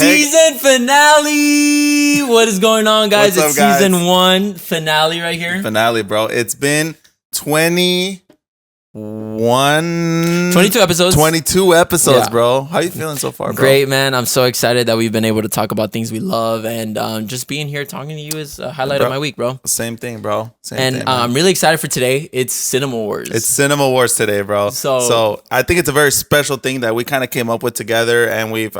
Season finale. What is going on, guys? What's It's up, guys? season 1 finale right here. Finale, bro. It's been 22 episodes. 22 episodes, Yeah. bro. How you feeling so far, bro? Great, man. I'm so excited that we've been able to talk about things we love, and just being here talking to you is a highlight Bro. of my week, bro. Same thing, bro. Same And thing, man. I'm really excited for today. It's Cinema Wars. It's Cinema Wars today, bro. So I think it's a very special thing that we kind of came up with together, and we're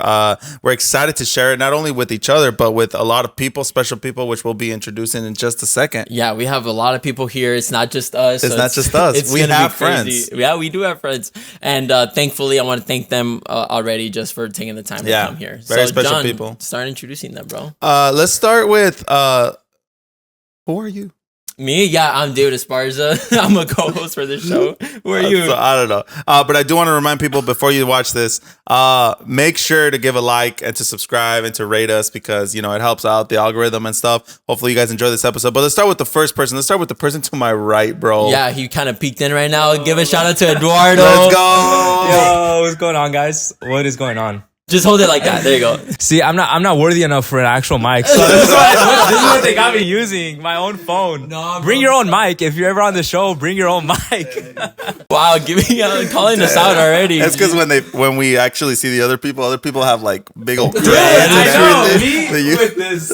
excited to share it not only with each other but with a lot of people, special people, which we'll be introducing in just a second. Yeah, we have a lot of people here. It's not just us. It's not just us. We gonna be have crazy. friends. Yeah, we do have friends. And thankfully, I want to thank them already just for taking the time to come here. Very special John, people. Start introducing them, bro. Let's start with who are you? Me? Yeah, I'm David Esparza. I'm a co-host for this show. Who are you? So, I don't know. But I do want to remind people before you watch this, make sure to give a like and to subscribe and to rate us because, you know, it helps out the algorithm and stuff. Hopefully you guys enjoy this episode. But let's start with the first person. Let's start with the person to my right, bro. Yeah, he kind of peeked in right now. Give a shout out to Eduardo. Let's go. Yo, what's going on, guys? What is going on? Just hold it like that. There you go. See, I'm not worthy enough for an actual mic. So this is what they got me using, my own phone. No, bro. Bring your own mic. If you're ever on the show, bring your own mic. Wow, calling us out already. That's because when we actually see the other people have like big old dreads I and know. everything. Me with this.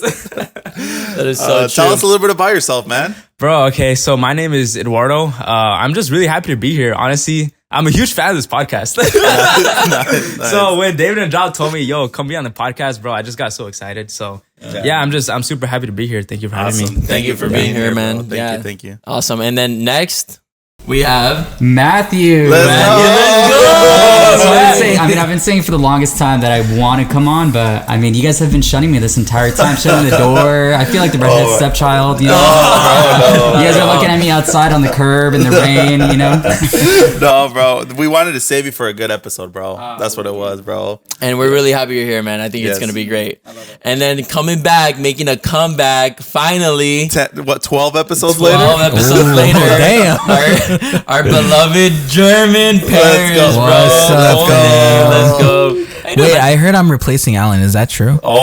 That is so true. Tell us a little bit about yourself, man. Bro, okay, so my name is Eduardo. I'm just really happy to be here. Honestly, I'm a huge fan of this podcast. Nice. So when David and John told me, yo, come be on the podcast, bro, I just got so excited. So yeah, I'm super happy to be here. Thank you for having Awesome. me. Thank you for being here, man. Bro. Yeah. Thank you. Awesome. And then next, we have Matthew. Let's go. I've been saying for the longest time that I want to come on, but I mean, you guys have been shutting me this entire time, shutting the door. I feel like the redhead stepchild, you know? You guys are looking at me outside on the curb in the rain, you know? No, bro. We wanted to save you for a good episode, bro. That's what it was, bro. And we're really happy you're here, man. I think it's Yes. going to be great. And then coming back, making a comeback, finally. 12 episodes 12 later? episodes later. damn. Our beloved German Paris, go. bro. What's up, Okay, man? let's go. Wait, I heard I'm replacing Alan. Is that true? Oh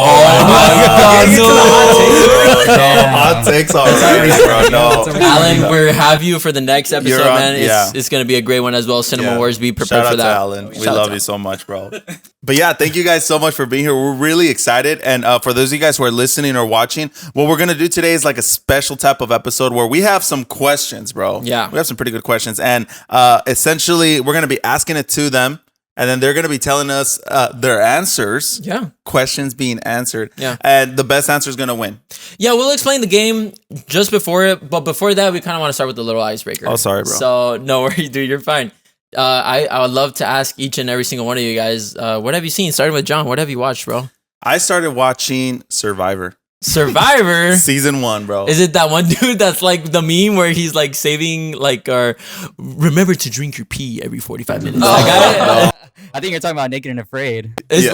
my God. Damn. Hot takes already, bro. No. Alan, we're have you for the next episode, You're on- man. yeah. It's going to be a great one as well. Cinema Yeah. Wars, be prepared Shout out for that. to Alan. We Shout out love to you so much, bro. But yeah, thank you guys so much for being here. We're really excited. And for those of you guys who are listening or watching, what we're going to do today is like a special type of episode where we have some questions, bro. Yeah. We have some pretty good questions. And essentially, we're going to be asking it to them. And then they're going to be telling us their answers. Yeah. Questions being answered. Yeah. And the best answer is going to win. Yeah, we'll explain the game just before it. But before that, we kind of want to start with the little icebreaker. Oh, sorry, bro. So, no worries, dude. You're fine. I would love to ask each and every single one of you guys, what have you seen? Starting with John, what have you watched, bro? I started watching Survivor. Survivor? Season 1, bro. Is it that one dude that's like the meme where he's like saving, like, remember to drink your pee every 45 minutes? I got it. I think you're talking about Naked and Afraid. Wait, is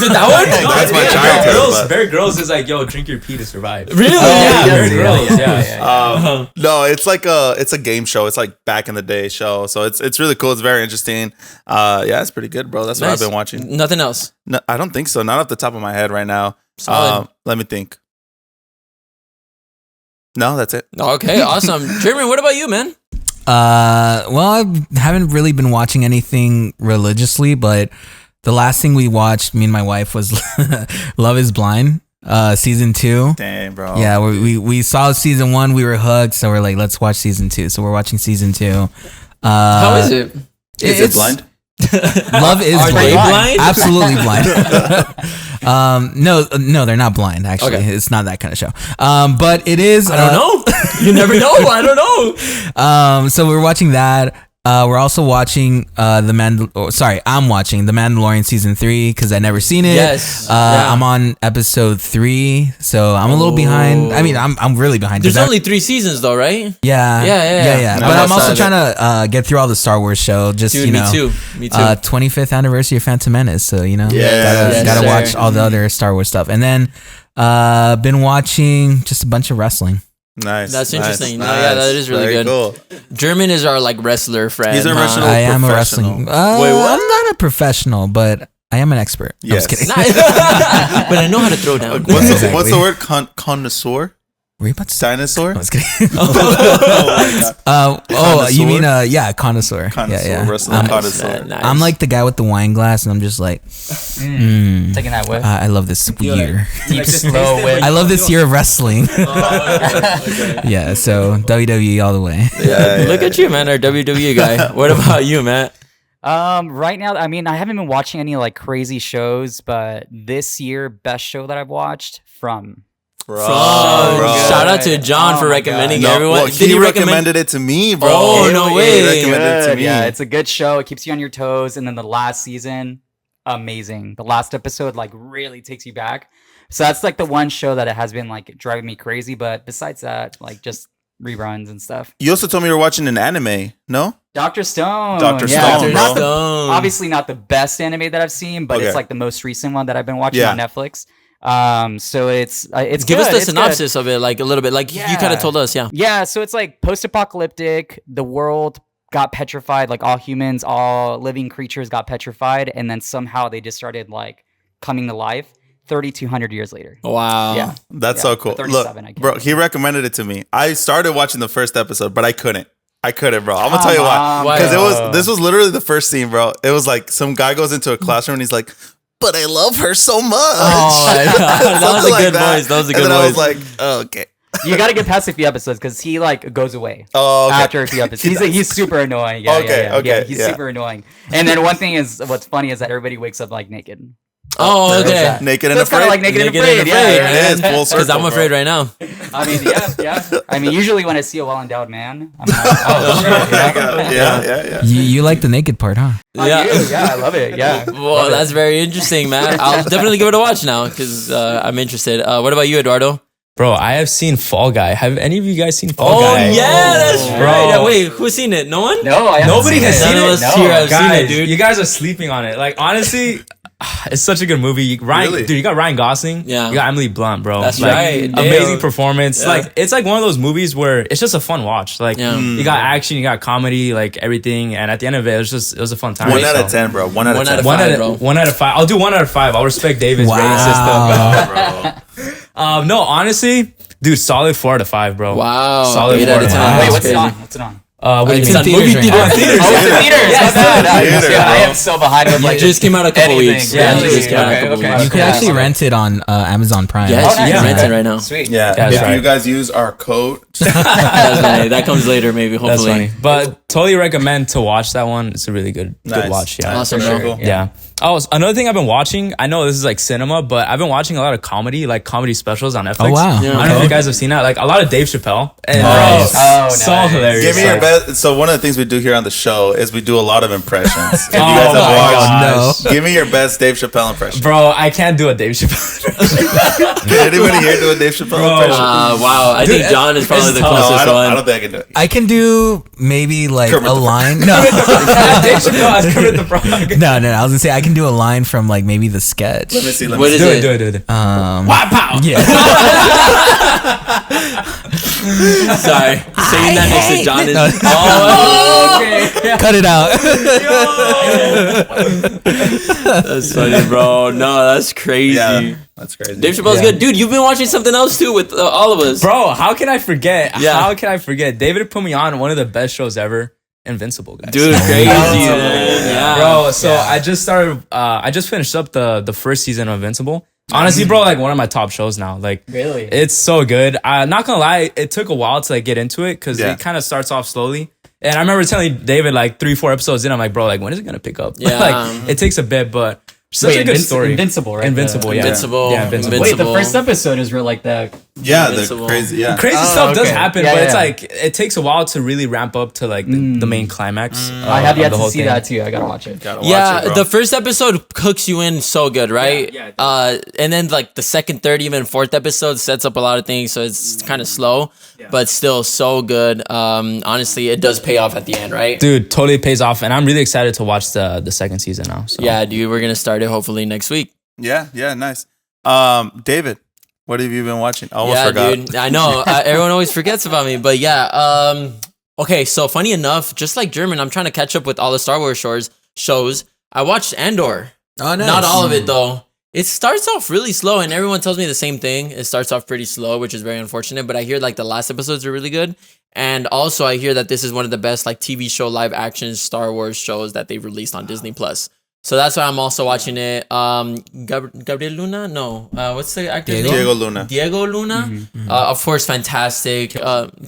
it that one? That's my Yeah, childhood, but- Bear Grylls is like, yo, drink your pee to survive. Really? Yeah, Bear yeah, Grylls. Yeah. No, it's like a game show. It's like back in the day show. So it's really cool. It's very interesting. Yeah, it's pretty good, bro. That's what I've Nice. been watching. Nothing else. No, I don't think so. Not off the top of my head right now. Solid. Let me think. No, that's it. Okay, awesome. Jeremy, what about you, man? Well, I haven't really been watching anything religiously, but the last thing we watched, me and my wife, was Love is Blind, season 2. Dang, bro. Yeah, we saw season 1, we were hooked, so we're like, let's watch season 2. So we're watching season 2. How is it? Is it blind? Love is Are blind. they blind? Absolutely blind. No, they're not blind. Actually, Okay. it's not that kind of show. But it is. I don't know. You never know. I don't know. So we're watching that. We're also watching I'm watching The Mandalorian season 3 because I never seen it. Yes. Yeah. I'm on episode 3, so I'm a little behind. I mean, I'm really behind. There's 'cause only 3 seasons, though, right? Yeah. But I'm also trying to get through all the Star Wars show. Just Dude, me too. Me too. 25th anniversary of Phantom Menace. So Yes, gotta sir. watch all the other Star Wars stuff, and then been watching just a bunch of wrestling. Nice. That's nice, interesting. No, nice. yeah, that is really Very good. Cool. German is our like wrestler friend. He's a huh? wrestler. I am a professional. wrestling. Wait, what? I'm not a professional, but I am an expert. No, I'm just Yes. kidding. But I know how to throw down. What's the word? Connoisseur? Were you about to say? Dinosaur? I was kidding. Oh my God. You mean Connoisseur? yeah, connoisseur. Connoisseur. Yeah, yeah. Wrestling connoisseur. Nice. I'm like the guy with the wine glass, and I'm just like, Taking that whiff. I love this year. Deep slow whiff. I love this year of wrestling. Yeah, so WWE all the way. Look at you, man, our WWE guy. What about you, Matt? Right now, I mean, I haven't been watching any like crazy shows, but this year, best show that I've watched from. Bro, Shout out to John for Oh my recommending No, everyone. well, he recommended it to me, bro. Oh, no way. He recommended it to me. Yeah, it's a good show. It keeps you on your toes, and then the last season, amazing. The last episode like really takes you back. So that's like the one show that it has been like driving me crazy. But besides that, like just reruns and stuff. You also told me you were watching an anime, no? Dr. Stone. Dr. Yeah, Stone, not bro. the- obviously not the best anime that I've seen, but Okay. it's like the most recent one that I've been watching Yeah. on Netflix. So it's Give us good, the it's good. synopsis of it, like a little bit. Like you kind Yeah. of told us, yeah. Yeah, so it's like post-apocalyptic. The world got petrified, like all humans, all living creatures got petrified, and then somehow they just started like coming to life 3,200 years later. Wow. Yeah. That's Yeah, so cool. 37, I Look, guess. bro, he recommended it to me. I started watching the first episode, but I couldn't, bro. I'm gonna Come tell you why. on, Because bro. this was literally the first scene, bro. It was like some guy goes into a classroom and he's like, "But I love her so much." that was a Something good voice. That was a And good then I was voice. like, oh, okay. You got to get past a few episodes because he like goes away Oh, okay. after a few episodes. He's super annoying. Yeah, Okay, yeah, yeah. okay, Yeah, he's yeah. super annoying. And then one thing is, what's funny is that everybody wakes up like naked. Oh, okay. that? Naked and So it's kind afraid. of like naked, Naked and and afraid. afraid, Yeah, It is man. full Because I'm circle, afraid bro. right now. I mean, yeah. I mean, usually when I see a well-endowed man, I'm like, oh shit. Yeah. You like the naked part, huh? I do, yeah, I love it. Yeah. Well, that's very interesting, man. I'll definitely give it a watch now because I'm interested. What about you, Eduardo? Bro, I have seen Fall Guy. Have any of you guys seen Fall Oh, Guy? yeah, that's Bro. right. Wait, who's seen it? No one? No, I haven't Nobody seen has it. seen None it. of us No. here have seen Guys, it, dude. you guys are sleeping on it. Like honestly, it's such a good movie. Ryan, Really? dude, you got Ryan Gosling. Yeah. You got Emily Blunt, bro. That's like, right. Amazing Damn. performance. Yeah. Like it's like one of those movies where it's just a fun watch. Like Yeah. you got action, you got comedy, like everything, and at the end of it, it was a fun time. 1 out of So, 10, bro. 1 out of One 10. out of One five, out bro. of 1 out of 5. I'll do 1 out of 5. I'll respect David's rating Wow. system. No, honestly, dude, solid 4 out of 5, bro. Wow. Solid 8 4 out of 10. Wow. Wait, That's what's it crazy. on? What's it on? What do you It's mean? on movie theater. Oh, it's in theaters. Yes, My bad. theater, Yeah, I bro. am so behind with like It just came out a couple anything. weeks. Yeah, it just came out a okay, couple okay. weeks. You can actually rent it on Amazon Prime. Yes, Oh, you nice. can rent Yeah. it right now. Sweet. Yeah. That's If right. you guys use our code, That's right. That comes later, maybe. That's Hopefully. funny. But totally recommend to watch that one. It's a really good Nice. watch. Yeah. Awesome, For bro. sure. Yeah. Oh, another thing I've been watching. I know this is like cinema, but I've been watching a lot of comedy, like comedy specials on Netflix. Oh, wow. Yeah. I don't know if you guys have seen that. Like a lot of Dave Chappelle. And Nice. Oh, so nice. hilarious. give me your Like, best. So one of the things we do here on the show is we do a lot of impressions. If you Oh guys my have watched, gosh. give me your best Dave Chappelle impression. Bro, I can't do a Dave Chappelle. Can anybody here do a Dave Chappelle Bro. impression? Wow. I think John is probably it's the tough. No, closest I one. don't think I can do it. I can do maybe like Kermit a the line. No. Dave Chappelle has Kermit the Frog. no. I was gonna say I can do a line from like maybe the sketch. Let me see. Let What me is see. it? Do it. Wow, yeah. Sorry. Saying that next to John is. No. Oh, okay. Cut it out. That's funny, bro. No, that's crazy. Yeah, that's crazy. Dave Chappelle's Yeah. good. Dude, you've been watching something else too with all of us. Bro, how can I forget? Yeah. How can I forget? David put me on one of the best shows ever, Invincible, guys. Dude, crazy, man. Yeah. Bro, so I just started. I just finished up the first season of Invincible. Honestly, bro, like one of my top shows now. Like, Really? it's so good. Not gonna lie, it took a while to like get into it because Yeah. it kind of starts off slowly. And I remember telling David like 3-4 episodes in, I'm like, bro, like when is it gonna pick up? Yeah. like it takes a bit, but such a good story. Invincible, right? Invincible, yeah. Invincible. Yeah, Invincible. Wait, the first episode is real like the. Yeah, Invincible. the crazy. Yeah. Crazy stuff does okay. happen, Yeah, but it's yeah. like it takes a while to really ramp up to like the main climax. I have of yet the to whole see thing. that too. I gotta watch it. Gotta watch Yeah, it, bro. the first episode hooks you in so good, right? Yeah, it and then like the second, third, even fourth episode sets up a lot of things, so it's kind of slow, but still so good. Honestly, it does pay off at the end, right? Dude, totally pays off, and I'm really excited to watch the second season now. So. Yeah, dude, we're gonna start it hopefully next week. Yeah, nice. David, what have you been watching? I almost Yeah, forgot. dude, I know everyone always forgets about me, but yeah. Okay, so funny enough, just like German, I'm trying to catch up with all the Star Wars shows. I watched Andor. Oh, nice. Not all of it though. It starts off really slow, and everyone tells me the same thing. It starts off pretty slow, which is very unfortunate. But I hear like the last episodes are really good, and also I hear that this is one of the best like TV show live action Star Wars shows that they've released on Disney Plus. So that's why I'm also watching it. Gabriel Luna? No. What's the actor's name? Diego Luna. Diego Luna. Of course, fantastic.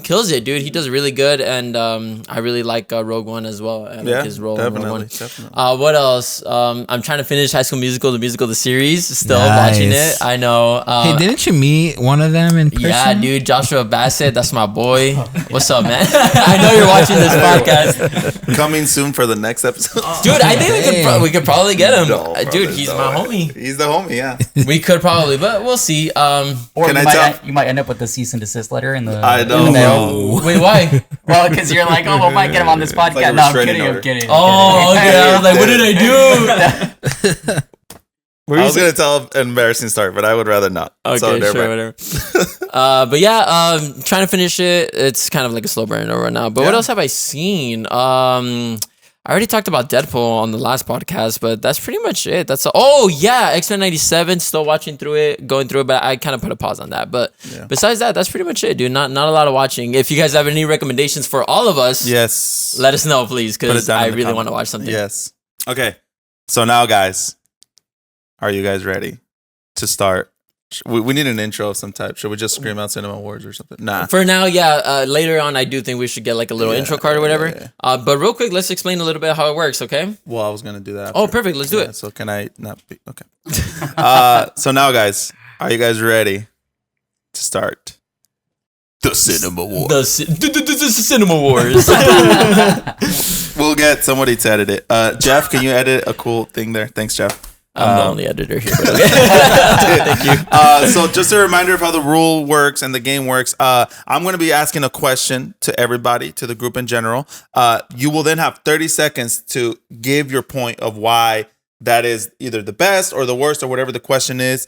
Kills it, dude. He does really good, and I really like Rogue One as well. I like his role in Rogue One. Definitely. What else? I'm trying to finish High School Musical, the series. Still Nice. watching it. I know. Hey, didn't you meet one of them in person? Yeah, dude, Joshua Bassett. That's my boy. What's up, man? I know you're watching this podcast, Coming soon for the next episode. dude. I think we could probably get him, No, dude. brother, He's no my way. homie. He's the homie, yeah. We could probably, but we'll see. Or Can you I might, tell- you might end up with the cease and desist letter in the, I in the don't mail. know. Wait, why? Well, because you're like, oh, we might get him on this Like podcast. a No, I'm restraining kidding. order. I'm kidding. Oh, okay. I was like, what did I do? I was gonna tell an embarrassing story, but I would rather not. Okay, So, never sure, mind. whatever. But yeah, trying to finish it. It's kind of like a slow burn right now. But what Yeah. else have I seen? I already talked about Deadpool on the last podcast, but that's pretty much it. That's oh yeah, X-Men 97. Still watching through it, going through it, but I kind of put a pause on that. But besides that, that's pretty much it, dude. Not a lot of watching. If you guys have any recommendations for all of us, Yes. let us know, please, Put it because down I in the really comments. want to watch something. Yes. Okay. So now, guys, are you guys ready to start? We need an intro of some type. Should we just scream out Cinema Awards or something? Nah. For now, yeah. Later on, I do think we should get like a little intro card or whatever. yeah. But real quick, let's explain a little bit how it works, okay? Well, I was gonna do that. Oh, after. perfect. Let's do Yeah, it. So can I not be okay? So now, guys, are you guys ready to start the Cinema War? The Cinema Wars. We'll get somebody to edit it. Jeff, can you edit a cool thing there? Thanks, Jeff. I'm the only editor here. But okay. Thank you. So just a reminder of how the rule works and the game works. I'm going to be asking a question to everybody, to the group in general. You will then have 30 seconds to give your point of why that is either the best or the worst or whatever the question is.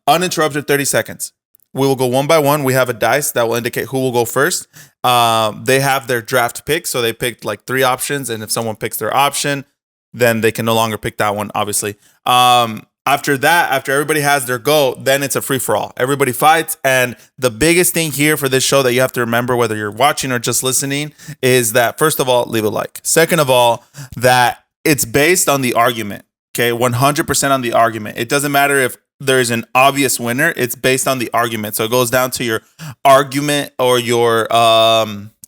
Uninterrupted 30 seconds. We will go one by one. We have a dice that will indicate who will go first. They have their draft pick. So they picked like 3 options. And if someone picks their option, then they can no longer pick that one, obviously. After that, after everybody has their go, then it's a free-for-all. Everybody fights. And the biggest thing here for this show that you have to remember, whether you're watching or just listening, is that, first of all, leave a like. Second of all, that it's based on the argument. Okay, 100% on the argument. It doesn't matter if there's an obvious winner. It's based on the argument. So it goes down to your argument or your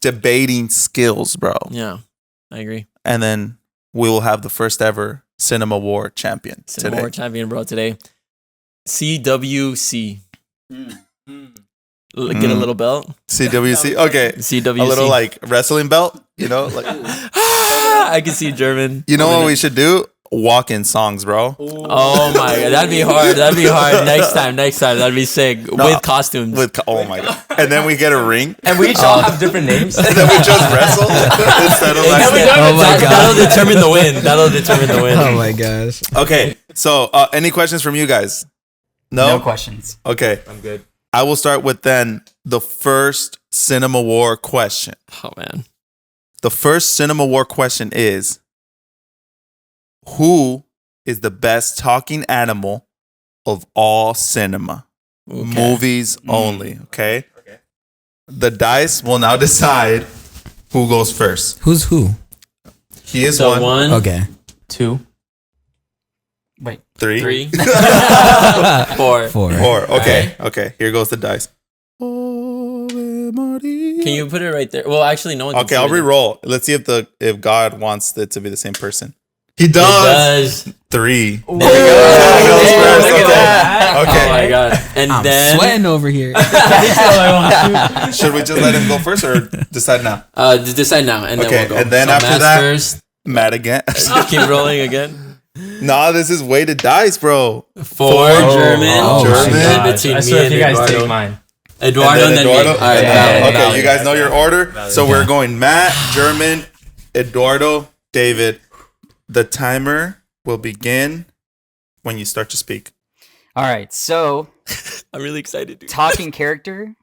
debating skills, bro. Yeah, I agree. And then we will have the first ever Cinema War champion Cinema today. War champion, bro, today. CWC. Get a little belt. CWC. Okay. CWC. A little like wrestling belt, you know? Like I can see German. you know what we should do? Walk-in songs, bro. Oh my god, that'd be hard. That'd be hard. Next time, that'd be sick with costumes. Oh my god. And then we get a ring. And we each all have different names. And then we just wrestle instead of like Oh my God. That'll determine the win. That'll determine the win. Oh my gosh. Okay. So any questions from you guys? No? No questions. Okay. I'm good. I will start with then the first Cinema War question. Oh man. The first Cinema War question is, who is the best talking animal of all cinema? Okay. Movies only, okay? The dice will now decide who goes first. Who's who? He is So one. Okay. 2. Wait. 3. 3. 4. 4. 4. Okay. Okay. Here goes the dice. Can you put it right there? Well, actually, no one can Okay, see I'll it. re-roll. Let's see if God wants it to be the same person. He It does. does. 3. There we Goes go. first, Look at okay. that. Okay. Oh my god. And I'm then sweating over here. Should we just let him go first or decide now? decide now, and Okay, then we'll go. and then So after Matt's that- first. Matt again. Keep rolling again. Nah, this is weighted dice, bro. 4 German. Oh, German. And between I me swear if and you guys Eduardo. take mine. Eduardo and then me. Eduardo. All right, Yeah, valid, Okay, valid. you guys know your order. So we're going Matt, German, Eduardo, David. The timer will begin when you start to speak. All right. So, I'm really excited, dude. talking character,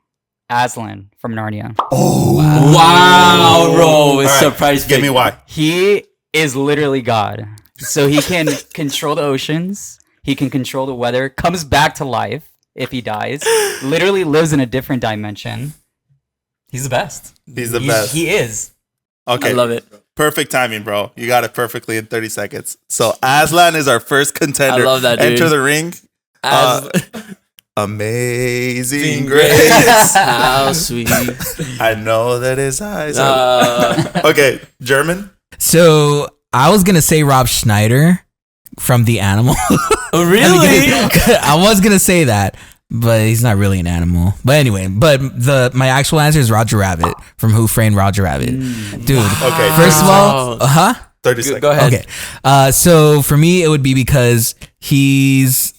Aslan from Narnia. Wow, bro. It's All right, surprise Give pick. me why. He is literally God. So he can control the oceans. He can control the weather. Comes back to life if he dies. Literally lives in a different dimension. He's the best. He's the best. He is. Okay. I love it. Perfect timing, bro. You got it perfectly in 30 seconds. So Aslan is our first contender. I love that, dude. Enter the ring. As Amazing grace. how sweet. I know that his eyes are... Okay, German. So I was gonna say Rob Schneider from The Animal. Oh, really? I was gonna say that, but he's not really an animal. But anyway, my actual answer is Roger Rabbit from Who Framed Roger Rabbit. Dude, Okay. first of all, 30 seconds. Go ahead. Okay. So for me, it would be because he's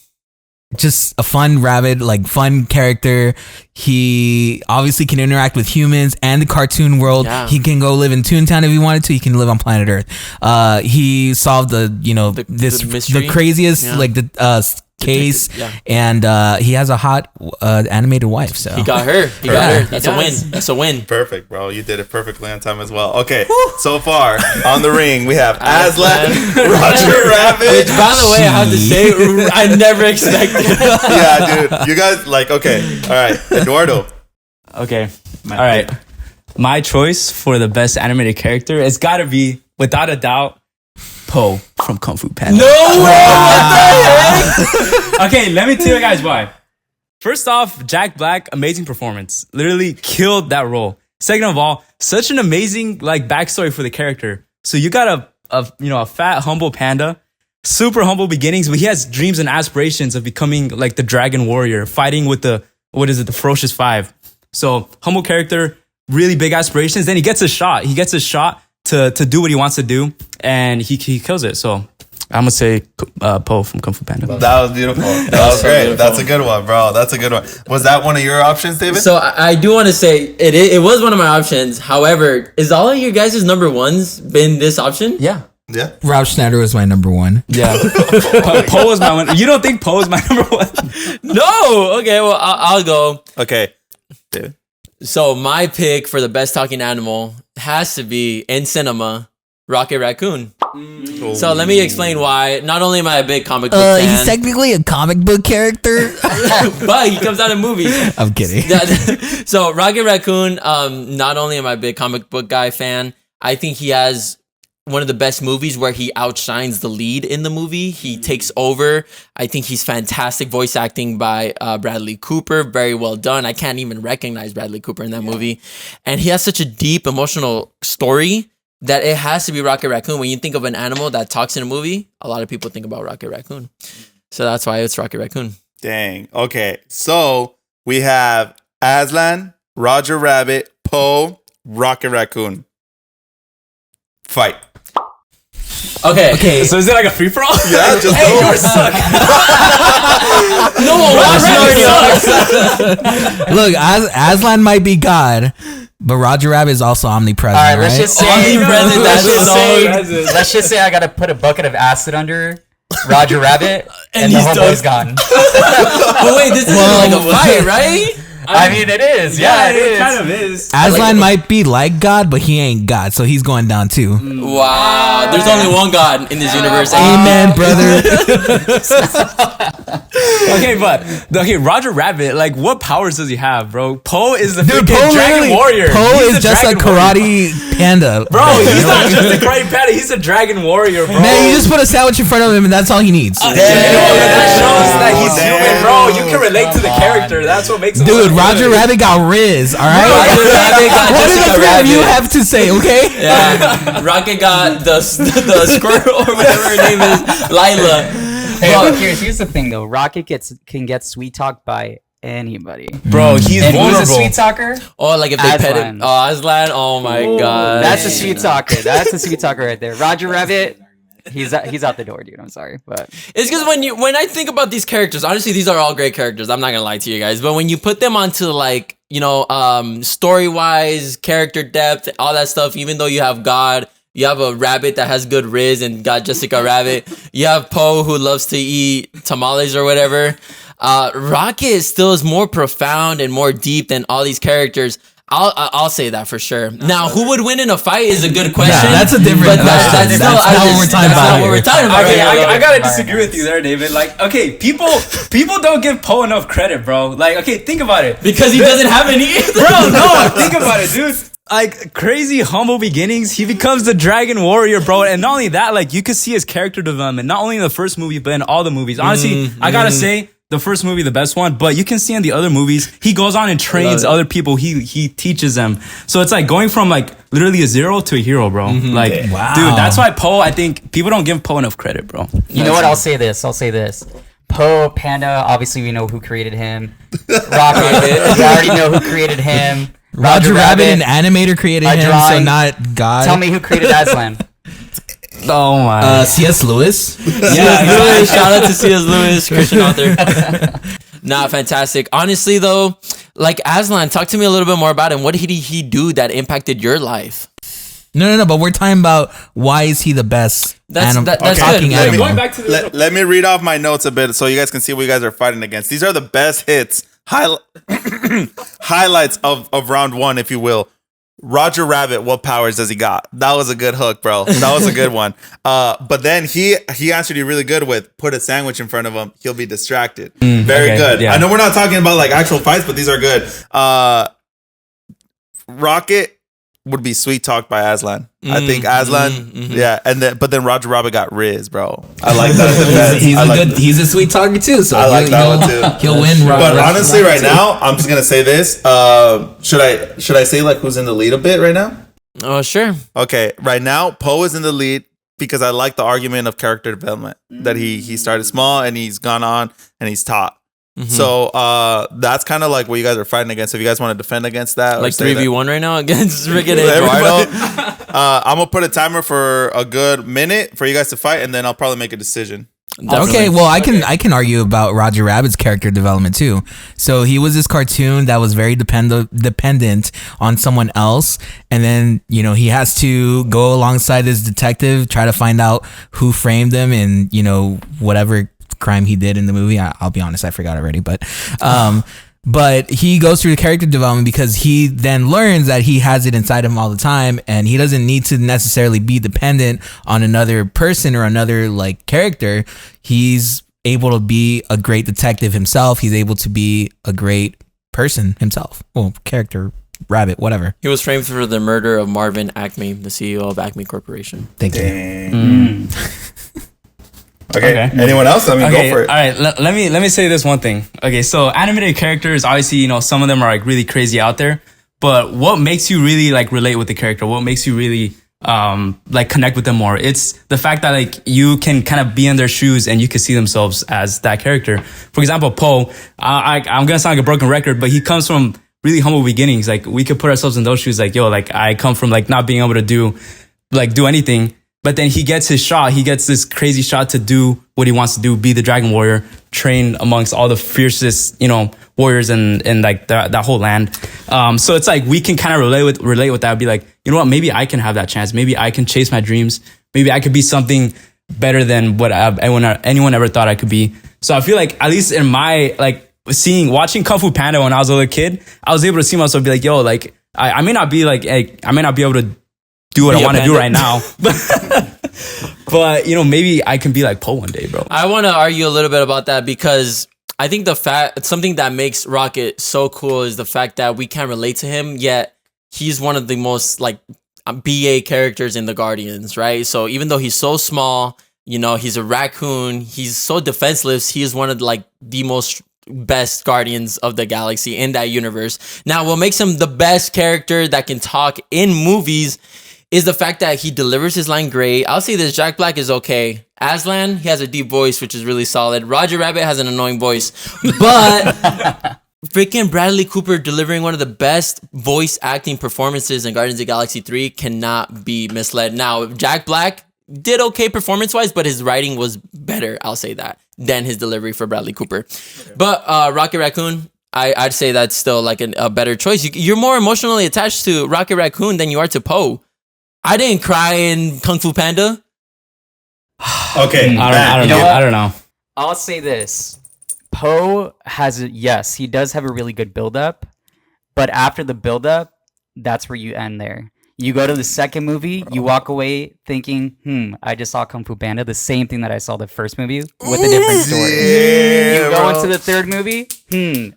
just a fun rabbit, like fun character. He obviously can interact with humans and the cartoon world. Yeah. He can go live in Toontown if he wanted to. He can live on planet Earth. He solved the craziest Yeah. like the case, Yeah. and he has a hot animated wife. So He got her. He got her. That's a win. That's a win. Perfect, bro. You did it perfectly on time as well. Okay, so far on the ring, we have Aslan, Roger Rabbit. Which, by the way, I have to say, I never expected. Yeah, dude. You guys, like, okay. All right. Eduardo. Okay. All right. My choice for the best animated character has got to be, without a doubt, Po from Kung Fu Panda. No way! What the heck? Okay, let me tell you guys why. First off, Jack Black, amazing performance. Literally killed that role. Second of all, such an amazing like backstory for the character. So you got a fat, humble panda, super humble beginnings, but he has dreams and aspirations of becoming like the Dragon Warrior, fighting with the Ferocious Five. So humble character, really big aspirations. Then he gets a shot. He gets a shot to do what he wants to do, and he kills it. So I'm gonna say Po from Kung Fu Panda. That was beautiful. That was so great. beautiful. That's a good one, bro. That's a good one. Was that one of your options, David? So I do want to say it was one of my options. However, is all of your guys' number ones been this option? Yeah. yeah. Rob Schneider was my number one. Yeah. Po was my one. You don't think Po is my number one? No. Okay. Well, I'll go. Okay. Dude. So my pick for the best talking animal has to be in cinema, Rocket Raccoon. So let me explain why. Not only am I a big comic book fan, He's technically a comic book character. but he comes out in movies. I'm kidding. So Rocket Raccoon, not only am I a big comic book guy fan, I think he has one of the best movies where he outshines the lead in the movie. He takes over. I think he's fantastic voice acting by Bradley Cooper. Very well done. I can't even recognize Bradley Cooper in that movie. And he has such a deep emotional story that it has to be Rocket Raccoon. When you think of an animal that talks in a movie, a lot of people think about Rocket Raccoon. So that's why it's Rocket Raccoon. Dang. Okay. So we have Aslan, Roger Rabbit, Po, Rocket Raccoon. Fight. Okay. So is it like a free for all? Yeah, just Hey, go. yours suck. No one watched it. Look, Aslan might be God, but Roger Rabbit is also omnipresent. All right, let's just say. Omnipresent, let's, that's just so- say let's just say I gotta put a bucket of acid under Roger Rabbit, and the he's homeboy's gone. But wait, this is like a fight, right? I mean, it is. Yeah, it is. kind of is. Aslan might be like God, but he ain't God, so he's going down too. Wow. There's only one God in this universe. Amen, brother. Okay, Roger Rabbit, like, what powers does he have, bro? Po is the Dude, freaking Dragon Warrior. Po He's is the just a Dragon Warrior. karate panda. Bro, he's not just a karate panda. He's a Dragon Warrior, bro. Man, you just put a sandwich in front of him, and that's all he needs. That shows that he's human, bro. You can relate to the character. That's what makes him Dude, so Roger good. Rabbit got Riz, all right? Roger Rabbit got What do the Jessica three of you Rabbit. have to say, okay? Yeah. Rocket got the squirrel or whatever her name is, Lila. Hey, look, here's the thing though. Rocket can get sweet talked by anybody. Bro, he's And who's vulnerable. a sweet talker? Oh, like if they pet it. Aslan. Oh, Aslan. Oh my God. That's a sweet talker. That's a sweet talker right there. Roger Rabbit, he's out the door, dude. I'm sorry, but It's because when I think about these characters, honestly, these are all great characters. I'm not gonna lie to you guys, but when you put them onto like story wise, character depth, all that stuff, even though you have God, you have a rabbit that has good riz and got Jessica Rabbit, you have Po who loves to eat tamales or whatever. Rocket still is more profound and more deep than all these characters. I'll say that for sure. Now, who would win in a fight is a good question. that's a different but question. That's That's not what we're talking about what we're here. talking about. Okay, here. I gotta disagree with you there, David. Like, okay, people don't give Poe enough credit, bro. Like, okay, think about it. Because he doesn't have any. Bro, no, think about it, dude. Like, crazy humble beginnings. He becomes the Dragon Warrior, bro. And not only that, like, you could see his character development, not only in the first movie, but in all the movies. Honestly, I gotta say, the first movie, the best one, but you can see in the other movies, he goes on and trains other people. He teaches them. So it's like going from like literally a zero to a hero, bro. Like, Wow. dude, that's why Poe, I think people don't give Poe enough credit, bro. You know what? I'll say this. Poe, Panda, obviously we know who created him. Rocket, we already know who created him. Roger Rabbit, an animator, created A him, so drawing. not God. Tell me who created Aslan. Oh my. C.S. Lewis. Yeah, shout out to C.S. Lewis, Christian author. Nah, fantastic. Honestly, though, like Aslan, talk to me a little bit more about him. What did he do that impacted your life? No, but we're talking about why is he the best That's talking good. animal. Going back to the Let me read off my notes a bit so you guys can see what you guys are fighting against. These are the best hits, highlights of round one, if you will. Roger Rabbit, what powers does he got? That was a good hook, bro. That was a good one. But then he answered you really good with put a sandwich in front of him. He'll be distracted. Very okay, good. yeah. I know we're not talking about like actual fights, but these are good. Rocket would be sweet talked by Aslan. I think Aslan, yeah, and then Roger Rabbit got Riz, bro. I like that. He's a sweet talker too, so I like that one too. He'll win. But honestly, right now, I'm just gonna say this. Should I say like who's in the lead a bit right now? Oh, sure. Okay, right now, Poe is in the lead because I like the argument of character development that he started small and he's gone on and he's taught. So that's kind of like what you guys are fighting against. If you guys want to defend against that, or Like say 3v1 right now against Rick and everybody. I'm gonna put a timer for a good minute for you guys to fight, and then I'll probably make a decision. Okay, well, I can argue about Roger Rabbit's character development too. So he was this cartoon that was very dependent on someone else, and then he has to go alongside this detective, try to find out who framed him, and whatever crime he did in the movie. I'll be honest, I forgot already, but he goes through the character development because he then learns that he has it inside him all the time, and he doesn't need to necessarily be dependent on another person or another like character. He's able to be a great detective himself. He's able to be a great person himself. Well, character, rabbit, whatever. He was framed for the murder of Marvin Acme, the CEO of Acme Corporation. Thank you. Okay. Anyone else? I mean, go for it. All right, let me say this one thing. Okay, so animated characters, obviously, some of them are like really crazy out there. But what makes you really like relate with the character? What makes you really like connect with them more? It's the fact that like you can kind of be in their shoes and you can see themselves as that character. For example, Poe. I'm gonna sound like a broken record, but he comes from really humble beginnings. Like we could put ourselves in those shoes. Like like I come from like not being able to do anything. But then he gets his shot. He gets this crazy shot to do what he wants to do, be the Dragon Warrior, train amongst all the fiercest, warriors in like that whole land. So it's like we can kind of relate with that. Be like, you know what? Maybe I can have that chance. Maybe I can chase my dreams. Maybe I could be something better than what anyone ever thought I could be. So I feel like at least in my watching Kung Fu Panda when I was a little kid, I was able to see myself be like, yo, like I may not be able to do what I want to do right now. But maybe I can be like Poe one day, bro. I want to argue a little bit about that because I think something that makes Rocket so cool is the fact that we can relate to him, yet he's one of the most like BA characters in the Guardians, right? So even though he's so small, he's a raccoon, he's so defenseless, he is one of like the most best Guardians of the Galaxy in that universe. Now, what makes him the best character that can talk in movies is the fact that he delivers his line great. I'll say this, Jack Black is okay. Aslan, he has a deep voice, which is really solid. Roger Rabbit has an annoying voice. But freaking Bradley Cooper delivering one of the best voice acting performances in Guardians of the Galaxy 3 cannot be misled. Now, Jack Black did okay performance-wise, but his writing was better, I'll say that, than his delivery for Bradley Cooper. But Rocket Raccoon, I'd say that's still like a better choice. You're more emotionally attached to Rocket Raccoon than you are to Poe. I didn't cry in Kung Fu Panda. Okay, I don't know. I'll say this. Poe he does have a really good build-up, but after the build-up, that's where you end there. You go to the second movie, you walk away thinking, I just saw Kung Fu Panda, the same thing that I saw the first movie with a different story. Yeah, You go bro. into the third movie,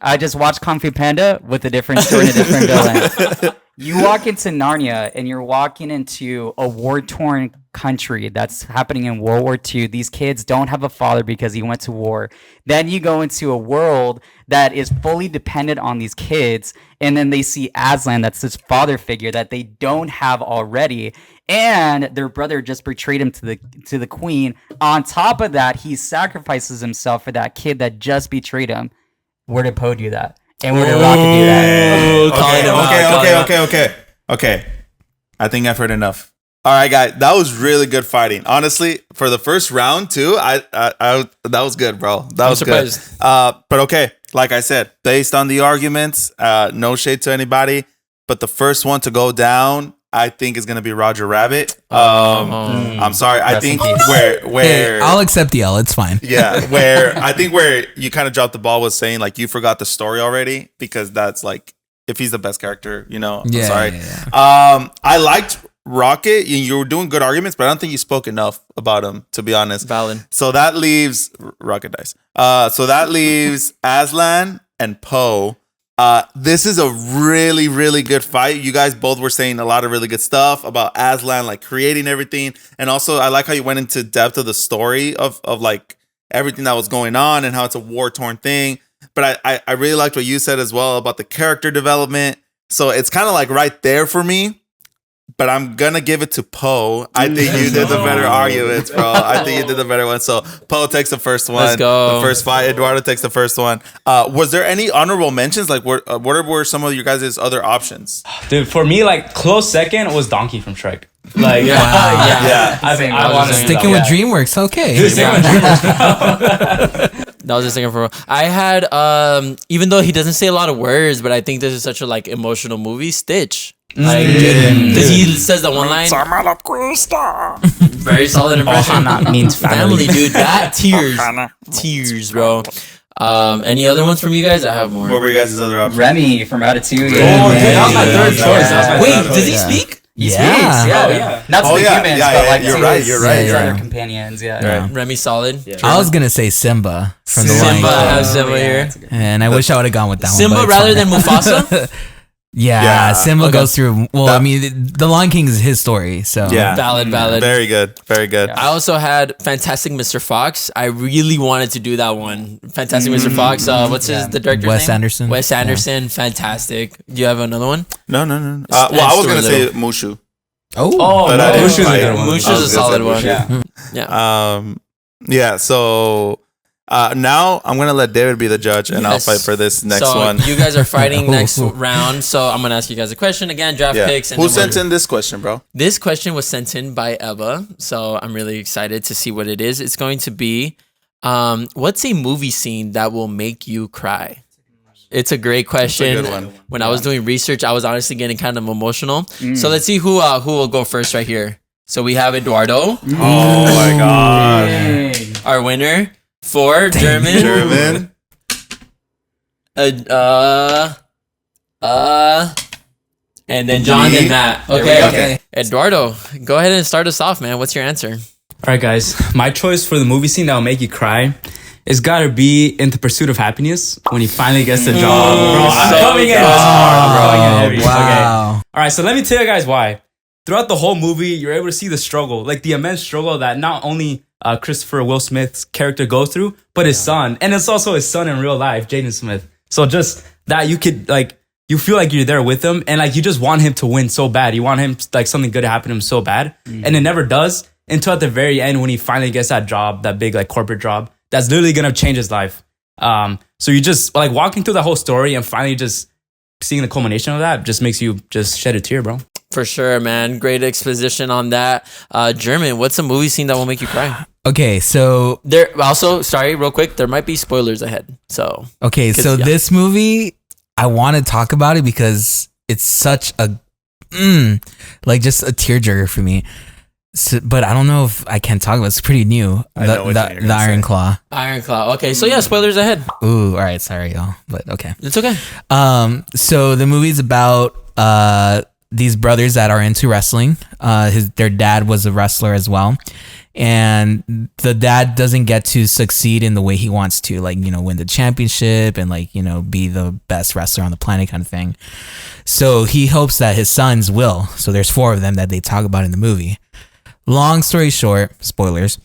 I just watched Kung Fu Panda with a different story and a different villain. You walk into Narnia and you're walking into a war-torn country that's happening in World War II. These kids don't have a father because he went to war. Then you go into a world that is fully dependent on these kids, and then they see Aslan, that's this father figure that they don't have already, and their brother just betrayed him to the queen. On top of that, he sacrifices himself for that kid that just betrayed him. Where did Poe do that? And where did Rocket do that? Okay. I think I've heard enough. All right, guys, that was really good fighting. Honestly, for the first round too, I that was good, bro. That was good. surprised. But okay, like I said, based on the arguments, no shade to anybody, but the first one to go down, I think is gonna be Roger Rabbit. I'm sorry, I Rest in think peace. where I'll accept the L. It's fine. yeah, where you kind of dropped the ball was saying like you forgot the story already, because that's like if he's the best character, you know. Yeah, I'm sorry. yeah, I liked Rocket. You were doing good arguments, but I don't think you spoke enough about him, to be honest. Valid. So that leaves Rocket dice. So that leaves Aslan and Poe. This is a really, really good fight. You guys both were saying a lot of really good stuff about Aslan, like creating everything. And also I like how you went into depth of the story of like everything that was going on and how it's a war-torn thing. But I really liked what you said as well about the character development. So it's kind of like right there for me. But I'm gonna give it to Poe. I think you did the better arguments, bro. I think you did the better one. So Poe takes the first one. Let's go. The first fight. Eduardo takes the first one. Was there any honorable mentions? Like, what were some of you guys' other options? Dude, for me, like close second was Donkey from Shrek. Like, Yeah. I want to Sticking with DreamWorks. Okay. That was just thinking for. I had even though he doesn't say a lot of words, but I think this is such a like emotional movie. Stitch, like because he says that one line. Very solid impression. Ohana means Family, dude. That tears, bro. Any other ones from you guys? I have more. What were you guys' other options? Remy from Ratatouille. that was my third choice. That was my Wait, third does he Yeah. speak? Yeah. yeah. Not to Oh, the yeah. humans, Yeah, but yeah, like you're to right, his, you're right, his you're other right. companions. Yeah. Remy solid. I was gonna say Simba from the Lion Simba. I have King, Simba here. and I wish I would have gone with that Simba one. but it's rather fine. than Mufasa. Yeah, Simba Okay. goes through. Well, I mean, the Lion King is his story, so Yeah. Valid. Very good. Very good. I also had Fantastic Mr. Fox. I really wanted to do that one. Fantastic Mr. Fox. What's the director's Wes name? Anderson. Wes Anderson. Fantastic. Do you have another one? No. Well, I was Stuart gonna say Little. Mushu. Oh, But I didn't Mushu's a fight. good one. Mushu's I was a solid gonna say one. Mushu. Yeah. Yeah. So now I'm gonna let David be the judge, and I'll Yes. fight for this next so one. you guys are fighting next round. So I'm gonna ask you guys a question again. Draft Yeah. picks. And Who then we'll- sent in this question, bro? This question was sent in by Eva, so I'm really excited to see what it is. It's going to be, what's a movie scene that will make you cry? It's a great question. good one. When I was doing research, I was honestly getting kind of emotional. So let's see who will go first right here. So we have Eduardo, Oh my god. our winner for German. German. And then John Me? and Matt. we Okay, go. okay. Eduardo, go ahead and start us off, man. What's your answer? All right, guys. My choice for the movie scene that will make you cry is gotta be In the Pursuit of Happiness when he finally gets the job. Bro, I'm so coming in good. hard. I'm coming in heavy. Okay. wow. All right, so let me tell you guys why. Throughout the whole movie, you're able to see the struggle, like the immense struggle that not only Christopher Will Smith's character goes through, but his son. And it's also his son in real life, Jaden Smith. So just that you could, like, you feel like you're there with him and, like, you just want him to win so bad. You want him, like, something good to happen to him so bad. And it never does until at the very end when he finally gets that job, that big, like, corporate job. That's literally going to change his life. So you just, like, walking through the whole story and finally just seeing the culmination of that just makes you just shed a tear, bro. For sure, man. Great exposition on that. German, what's a movie scene that will make you cry? Okay, so There also, sorry, real quick, there might be spoilers ahead. So so yeah. this movie, I want to talk about it because it's such a like just a tearjerker for me. So, but I don't know if I can talk about it. It's pretty new. I know which one you're The gonna Iron say. Claw. Iron Claw. Okay, so yeah, spoilers ahead. Ooh, all right, sorry y'all, but okay. It's okay. So the movie's about these brothers that are into wrestling. Their dad was a wrestler as well. And the dad doesn't get to succeed in the way he wants to, like, you know, win the championship and, like, you know, be the best wrestler on the planet kind of thing. So he hopes that his sons will. So there's 4 of them that they talk about in the movie. Long story short, spoilers,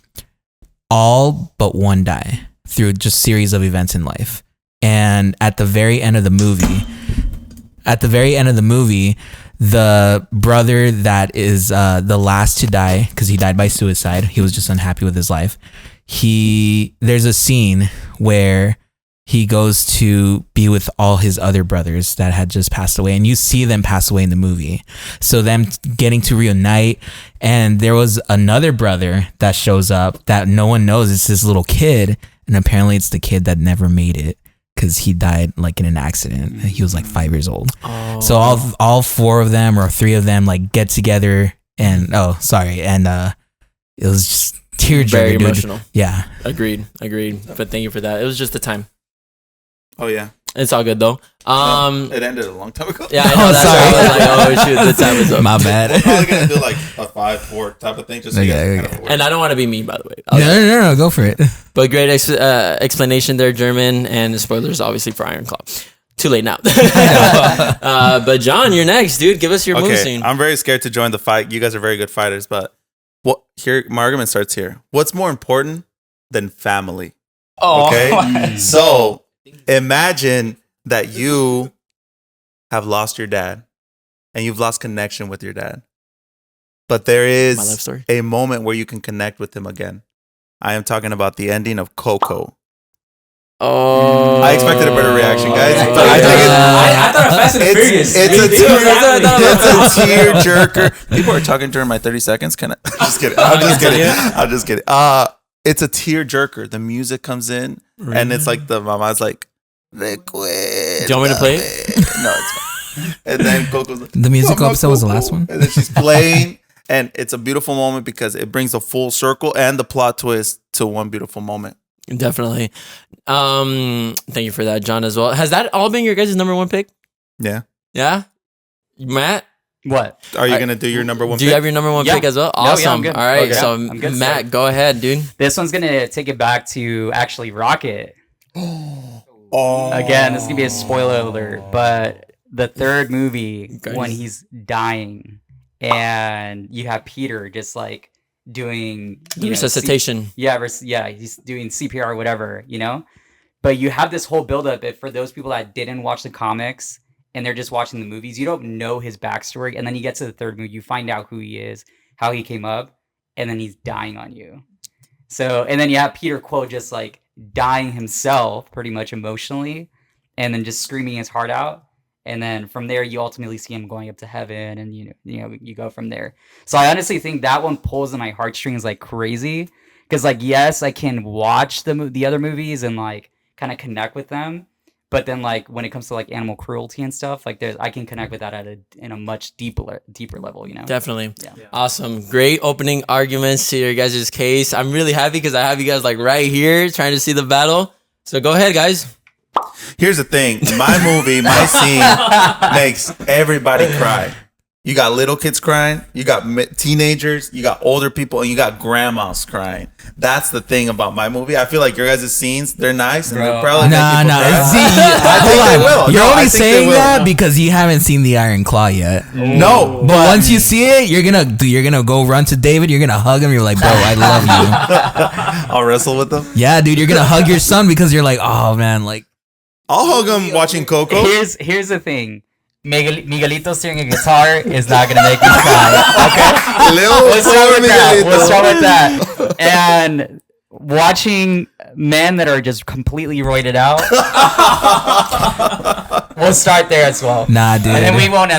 all but one die through just series of events in life. And at the very end of the movie, the brother that is the last to die, because he died by suicide, he was just unhappy with his life. There's a scene where he goes to be with all his other brothers that had just passed away, and you see them pass away in the movie. So them getting to reunite, and there was another brother that shows up that no one knows. It's this little kid, and apparently it's the kid that never made it, because he died like in an accident. He was like 5 years old. Oh. So all 4 of them or 3 of them like get together and it was just tearjerker. Very emotional. Yeah. Agreed. But thank you for that. It was just the time. Oh yeah. It's all good though. It ended a long time ago. Yeah, I know. That's sorry. why I was like, oh shoot, the time is up. My bad. We're probably gonna do like a 5-4 type of thing, just so you guys kind of work. And I don't want to be mean, by the way. No, go for it. But great explanation there, German, and spoilers obviously for Iron Claw. Too late now. But John, you're next, dude. Give us your move scene. I'm very scared to join the fight. You guys are very good fighters, but my argument starts here. What's more important than family? Oh, okay. So imagine that you have lost your dad and you've lost connection with your dad. But there My life is story. a moment where you can connect with him again. I am talking about the ending of Coco. Oh, I expected a better reaction, guys. Yeah. But I think I thought of Fast and Furious. it's a tear jerker. People are talking during my 30 seconds. Can I? I'm just kidding. It's a tear jerker. The music comes in and it's like the mama's like, liquid. Do you want me to play it? No, it's fine. And then Coco's like, The musical "Mama episode was the Coco." last one? And then she's playing. And it's a beautiful moment because it brings a full circle and the plot twist to one beautiful moment. Definitely. Thank you for that, John, as well. Has that all been your guys' number 1 pick? Yeah. Yeah? Matt? What? Are you going to do your number 1 Do pick? you have your number 1 Yeah. pick as well? No, yeah, Awesome. I'm good. All right. Okay. So, I'm good, Matt, sir. go ahead, dude. This one's gonna take it back to actually Rocket. Oh. Again, this is gonna be a spoiler alert, but the third movie Guys. when he's dying and you have Peter just like doing Resuscitation. he's doing CPR or whatever, you know. But you have this whole buildup. If for those people that didn't watch the comics and they're just watching the movies, you don't know his backstory, and then you get to the third movie, you find out who he is, how he came up, and then he's dying on you. So, and then you have Peter Quill just like dying himself pretty much emotionally and then just screaming his heart out. And then from there, you ultimately see him going up to heaven and, you go from there. So I honestly think that one pulls on my heartstrings like crazy. Because like, yes, I can watch the other movies and like kind of connect with them. But then like when it comes to like animal cruelty and stuff, like I can connect with that in a much deeper level, you know? Definitely. Yeah. Awesome. Great opening arguments to your guys' case. I'm really happy because I have you guys like right here trying to see the battle. So go ahead, guys. Here's the thing. My movie, my scene makes everybody cry. You got little kids crying. You got teenagers. You got older people. And you got grandmas crying. That's the thing about my movie. I feel like your guys' scenes, they're nice. And they're probably make people cry. See, I think they will. You're No, I only think they saying will. that because you haven't seen the Iron Claw yet. No. But once you see it, you're gonna go run to David. You're gonna hug him. You're like, bro, I love you. I'll wrestle with them. Yeah, dude, you're gonna hug your son because you're like, oh man, like. I'll hug him watching Coco. Here's the thing. Miguelito steering a guitar is not gonna make me cry. Okay, We'll start with that. And watching men that are just completely roided out. We'll start there as well. Nah, dude. And then we won't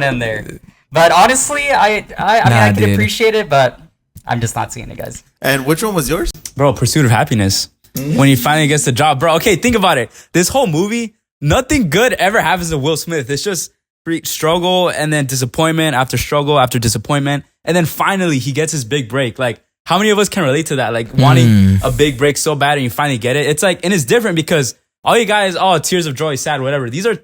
end there. But honestly, I mean, I can dude. appreciate it, but I'm just not seeing it, guys. And which one was yours? Bro, Pursuit of Happiness. When he finally gets the job. Bro, okay, think about it. This whole movie, nothing good ever happens to Will Smith. It's just struggle and then disappointment after struggle after disappointment. And then finally he gets his big break. Like, how many of us can relate to that? Like wanting a big break so bad and you finally get it. It's like, and it's different because all you guys, tears of joy, sad, whatever. These are,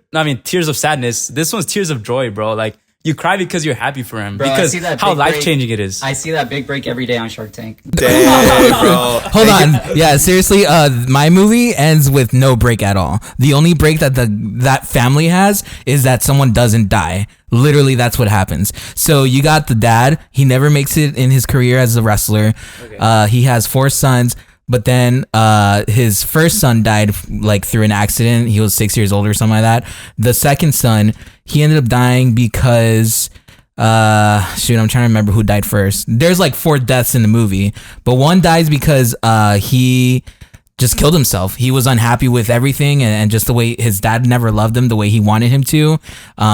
tears of sadness. This one's tears of joy, bro. Like, you cry because you're happy for him Bro, I because see that how big break. life changing it is. I see that big break every day on Shark Tank. Dang, bro. Hold on. Yeah, seriously, my movie ends with no break at all. The only break that that family has is that someone doesn't die. Literally, that's what happens. So you got the dad. He never makes it in his career as a wrestler. Okay. He has 4 sons, but then his first son died like through an accident. He was 6 years old or something like that. The second son, he ended up dying because shoot, I'm trying to remember who died first. There's like 4 deaths in the movie, but one dies because he just killed himself. He was unhappy with everything and just the way his dad never loved him the way he wanted him to.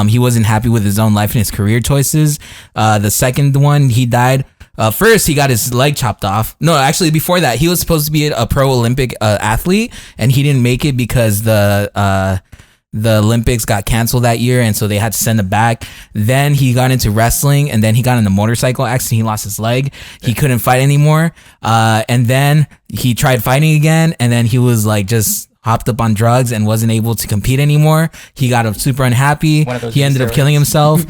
He wasn't happy with his own life and his career choices. The second one, he died. First, he got his leg chopped off. No, actually, before that, he was supposed to be a pro Olympic athlete, and he didn't make it because the Olympics got canceled that year, and so they had to send him back. Then he got into wrestling, and then he got in a motorcycle accident. He lost his leg. He couldn't fight anymore. And then he tried fighting again, and then he was like just hopped up on drugs and wasn't able to compete anymore. He got super unhappy. He ended up killing himself.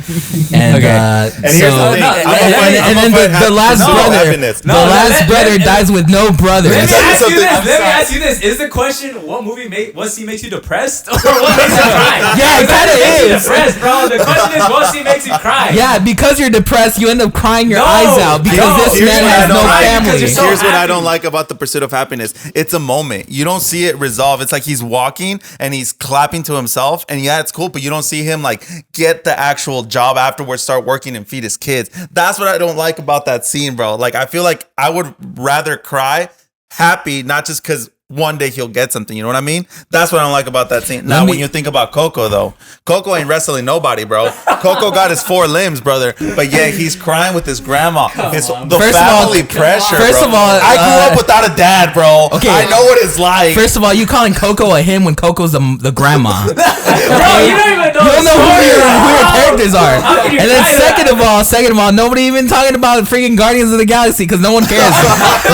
And And here's the thing. and then the last brother dies with no brother. Let me ask you this. something- Let me ask you this. Is the question what scene makes you depressed or what makes you cry? Yeah, it kind of is. Depressed, bro. The question is what scene makes you cry? Yeah, because you're depressed, you end up crying your No, eyes out because no. this Here's man what I has don't no like, family. because you're so Here's what I happy. don't like about The Pursuit of Happiness. It's a moment. You don't see it resolve. It's like he's walking and he's clapping to himself, and yeah, it's cool, but you don't see him like get the actual job afterwards, start working and feed his kids. That's what I don't like about that scene, bro. Like, I feel like I would rather cry happy, not just because one day he'll get something. You know what I mean? That's what I don't like about that scene. Now, when you think about Coco, though, Coco ain't wrestling nobody, bro. Coco got his 4 limbs, brother, but yeah, he's crying with his grandma. It's the First of all- family pressure. first bro. of all, I grew up without a dad, bro. Okay. I know what it's like. First of all, you calling Coco a him when Coco's the grandma. Bro, you don't even know You don't the know who story. your characters are. How can you And then cry second of all, nobody even talking about freaking Guardians of the Galaxy because no one cares.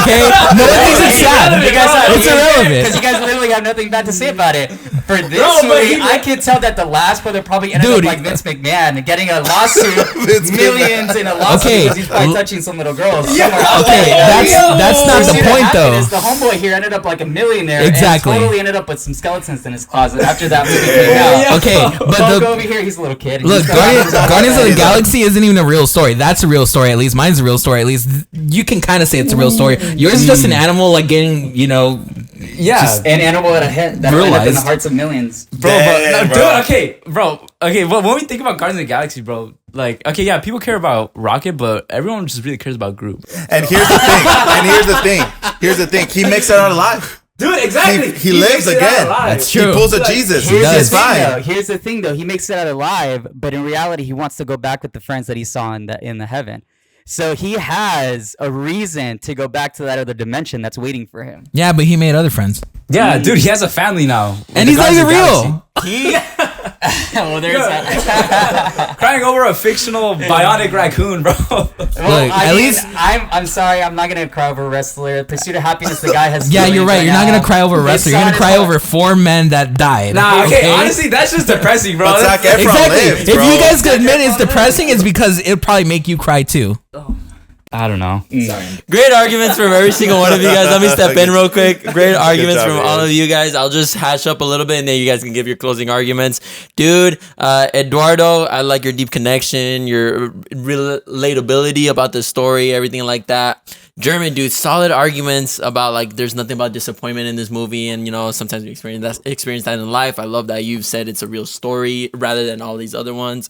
Okay? No one thinks it's sad. You guys are- It's irrelevant. Because you guys literally have nothing bad to say about it. For this Bro, but movie, he- I can tell that the last brother probably ended Dude, up like Vince McMahon, getting a lawsuit, Vince millions in a lawsuit Okay. because he's probably touching some little girls. somewhere out Okay, there. that's not the Pursuit of point though. Happiness, the homeboy here ended up like a millionaire. Exactly. And totally ended up with some skeletons in his closet after that movie came out. Okay, but Coco over here, he's a little kid. and look, he's got Guardians of the Galaxy isn't even a real story. That's a real story, at least. Mine's a real story, at least. You can kind of say it's a real story. Yours is just an animal, like getting, Yeah. an animal that ended up in the Realized. hearts of millions. Bro, Damn, no, bro. dude, okay, but when we think about Guardians of the Galaxy, bro, like, okay, yeah, people care about Rocket, but everyone just really cares about Groot. And here's the thing. He makes it out alive. Dude, exactly. He lives makes it out again. alive. That's true. He pulls a Jesus. He does. He's fine. Here's the thing, though. He makes it out alive, but in reality, he wants to go back with the friends that he saw in the heaven. So he has a reason to go back to that other dimension that's waiting for him. yeah, but he made other friends. Yeah, dude, he has a family now. And he's not even real. Well, there's that. Crying over a fictional bionic raccoon, bro. Well, Look, I at mean, least- I'm sorry, I'm not gonna cry over a wrestler. Pursuit of Happiness, the guy has. Yeah, feelings you're right. You're not now. going to cry over a His wrestler. You're son going to is cry like- over 4 men that died. Nah, okay, honestly, that's just depressing, bro. But Zac That's- Efron Exactly. lives, If bro. you guys could admit it's depressing, it's because it'll probably make you cry too. I don't know. Great arguments from every single one of you guys. Let me step in real quick. Great arguments job, from man. all of you guys. I'll just hash up a little bit and then you guys can give your closing arguments. Dude, Eduardo, I like your deep connection, your relatability about the story, everything like that. German, dude, solid arguments about like there's nothing about disappointment in this movie, and sometimes we experience that in life. I love that you've said it's a real story rather than all these other ones.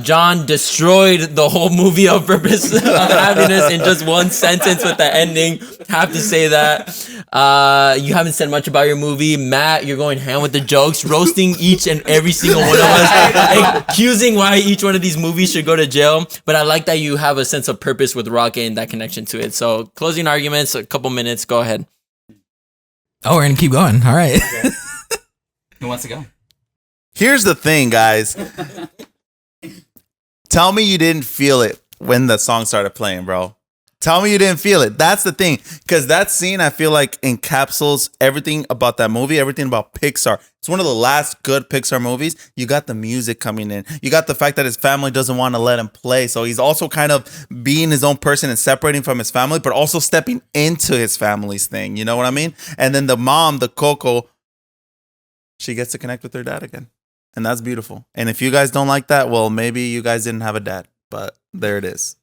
John destroyed the whole movie of Purpose of Happiness in just one sentence with the ending. Have to say that. You haven't said much about your movie. Matt, you're going ham with the jokes, roasting each and every single one of us, accusing why each one of these movies should go to jail. But I like that you have a sense of purpose with Rocket and that connection to it. So closing arguments, a couple minutes. Go ahead. Oh, we're going to keep going. All right. Who wants to go? Here's the thing, guys. Tell me you didn't feel it when the song started playing, bro. Tell me you didn't feel it. That's the thing. Because that scene, I feel like, encapsulates everything about that movie, everything about Pixar. It's one of the last good Pixar movies. You got the music coming in. You got the fact that his family doesn't want to let him play. So he's also kind of being his own person and separating from his family, but also stepping into his family's thing. You know what I mean? And then the mom, the Coco, she gets to connect with her dad again. And that's beautiful. And if you guys don't like that, well, maybe you guys didn't have a dad. But there it is.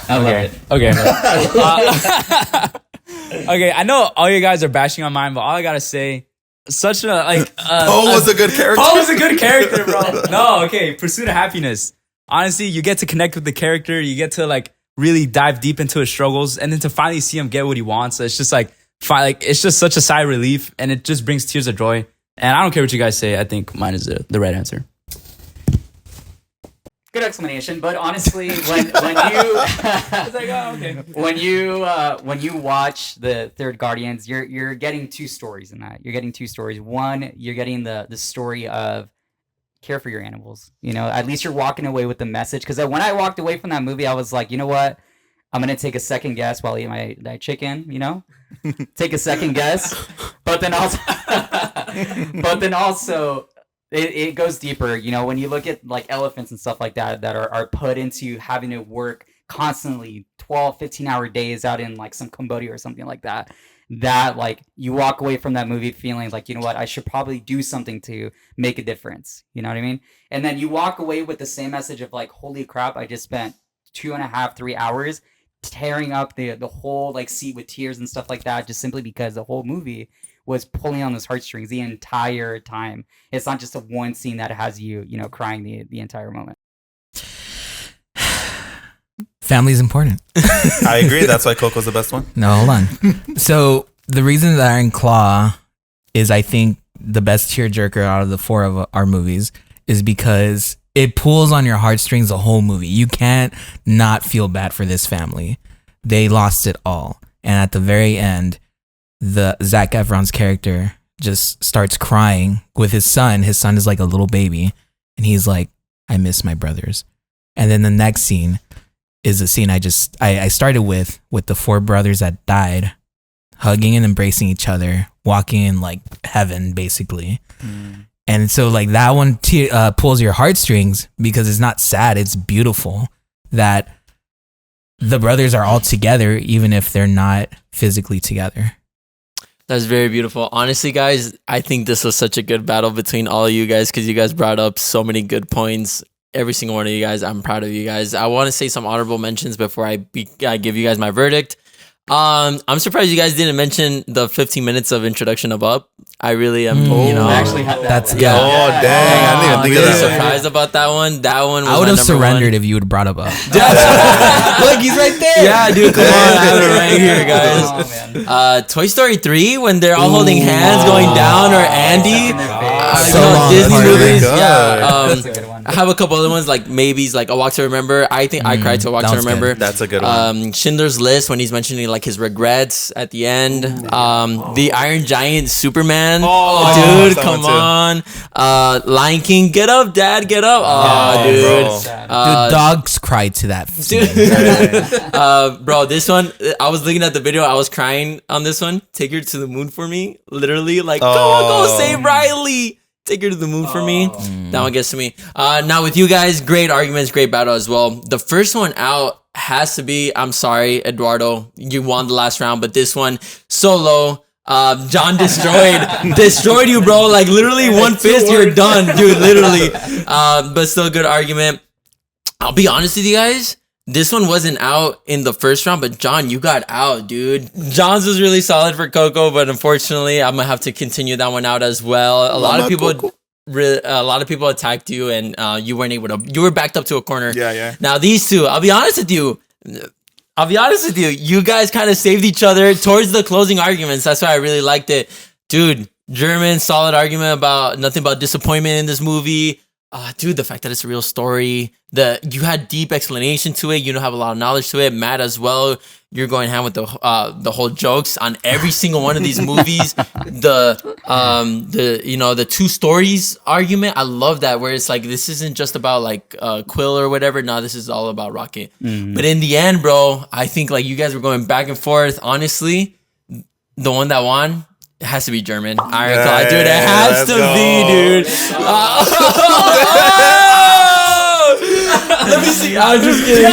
I love it. Okay. Okay, I know all you guys are bashing on mine, but all I gotta say, such a like. Paul was a good character. Paul was a good character, bro. No, okay. Pursuit of Happiness. Honestly, you get to connect with the character. You get to like really dive deep into his struggles, and then to finally see him get what he wants. It's just like, it's just such a sigh of relief, and it just brings tears of joy. And I don't care what you guys say. I think mine is the right answer. Good explanation, but honestly, when you watch the third Guardians, you're getting two stories in that. You're getting two stories. One, you're getting the story of care for your animals. You know, at least you're walking away with the message. Because when I walked away from that movie, I was like, you know what? I'm gonna take a second guess while I eat my chicken. You know, take a second guess, but then also. It goes deeper, you know, when you look at like elephants and stuff like that are put into having to work constantly 12, 15-hour days out in like some Cambodia or something like that, like you walk away from that movie feeling like, you know what, I should probably do something to make a difference. You know what I mean? And then you walk away with the same message of like, holy crap, I just spent 2.5, 3 hours tearing up the whole like seat with tears and stuff like that, just simply because the whole movie was pulling on those heartstrings the entire time. It's not just a one scene that has you crying the entire moment. Family's important. I agree. That's why Coco's the best one. No, hold on. So the reason that Iron Claw is, I think, the best tearjerker out of the four of our movies is because it pulls on your heartstrings the whole movie. You can't not feel bad for this family. They lost it all. And at the very end, the Zac Efron's character just starts crying with his son. His son is like a little baby, and he's like, I miss my brothers. And then the next scene is the scene I started with the four brothers that died, hugging and embracing each other, walking in like heaven, basically. And so like that one pulls your heartstrings because it's not sad, it's beautiful that the brothers are all together, even if they're not physically together. That's very beautiful. Honestly, guys, I think this was such a good battle between all of you guys because you guys brought up so many good points. Every single one of you guys, I'm proud of you guys. I want to say some honorable mentions before I give you guys my verdict. I'm surprised you guys didn't mention the 15 minutes of introduction of Up. I really am, I actually had that. That's one. yeah. Oh, dang. I didn't even think of really that. surprised about that one. That one was I would my have number surrendered one. if you would have brought up. Look, he's right there. Yeah, dude, come on. I have it right here, guys. Oh, man. Toy Story 3, when they're all holding hands going down, or Andy. So long, Disney Parker. movies. Good. Yeah. That's a good one. I have a couple other ones like Maybes, like A Walk to Remember. I think I cried to A Walk that to was Remember. good. That's a good one. Schindler's List, when he's mentioning like his regrets at the end. The Iron Giant Superman. Dude, that come one on. Lion King, get up, Dad, get up. Oh, dude. bro. Sad. The dogs cried to that. Dude. Bro, this one, I was looking at the video, I was crying on this one. Take her to the moon for me. Literally, like, go save Riley. Take her to the moon for me. That one gets to me. Now with you guys, great arguments, great battle as well. The first one out has to be, I'm sorry, Eduardo, you won the last round, but this one, Solo. John destroyed you, bro. Like literally one fist, you're done, dude. Literally. But still a good argument. I'll be honest with you guys. This one wasn't out in the first round, but John, you got out, dude. John's was really solid for Coco, but unfortunately, I'm gonna have to continue that one out as well. A lot of people attacked you, and you weren't able to. You were backed up to a corner. Yeah. Now these two, I'll be honest with you. You guys kind of saved each other towards the closing arguments. That's why I really liked it, dude. German, solid argument about nothing but disappointment in this movie. Dude, the fact that it's a real story, you had deep explanation to it. You don't have a lot of knowledge to it. Matt as well. You're going ham with the whole jokes on every single one of these movies. The two stories argument. I love that, where it's like, this isn't just about like Quill or whatever. No, this is all about Rocket. But in the end, bro, I think like you guys were going back and forth. Honestly, the one that won. It has to be German. Ironclad, dude. It has to be, dude. Let me see. I'm just kidding.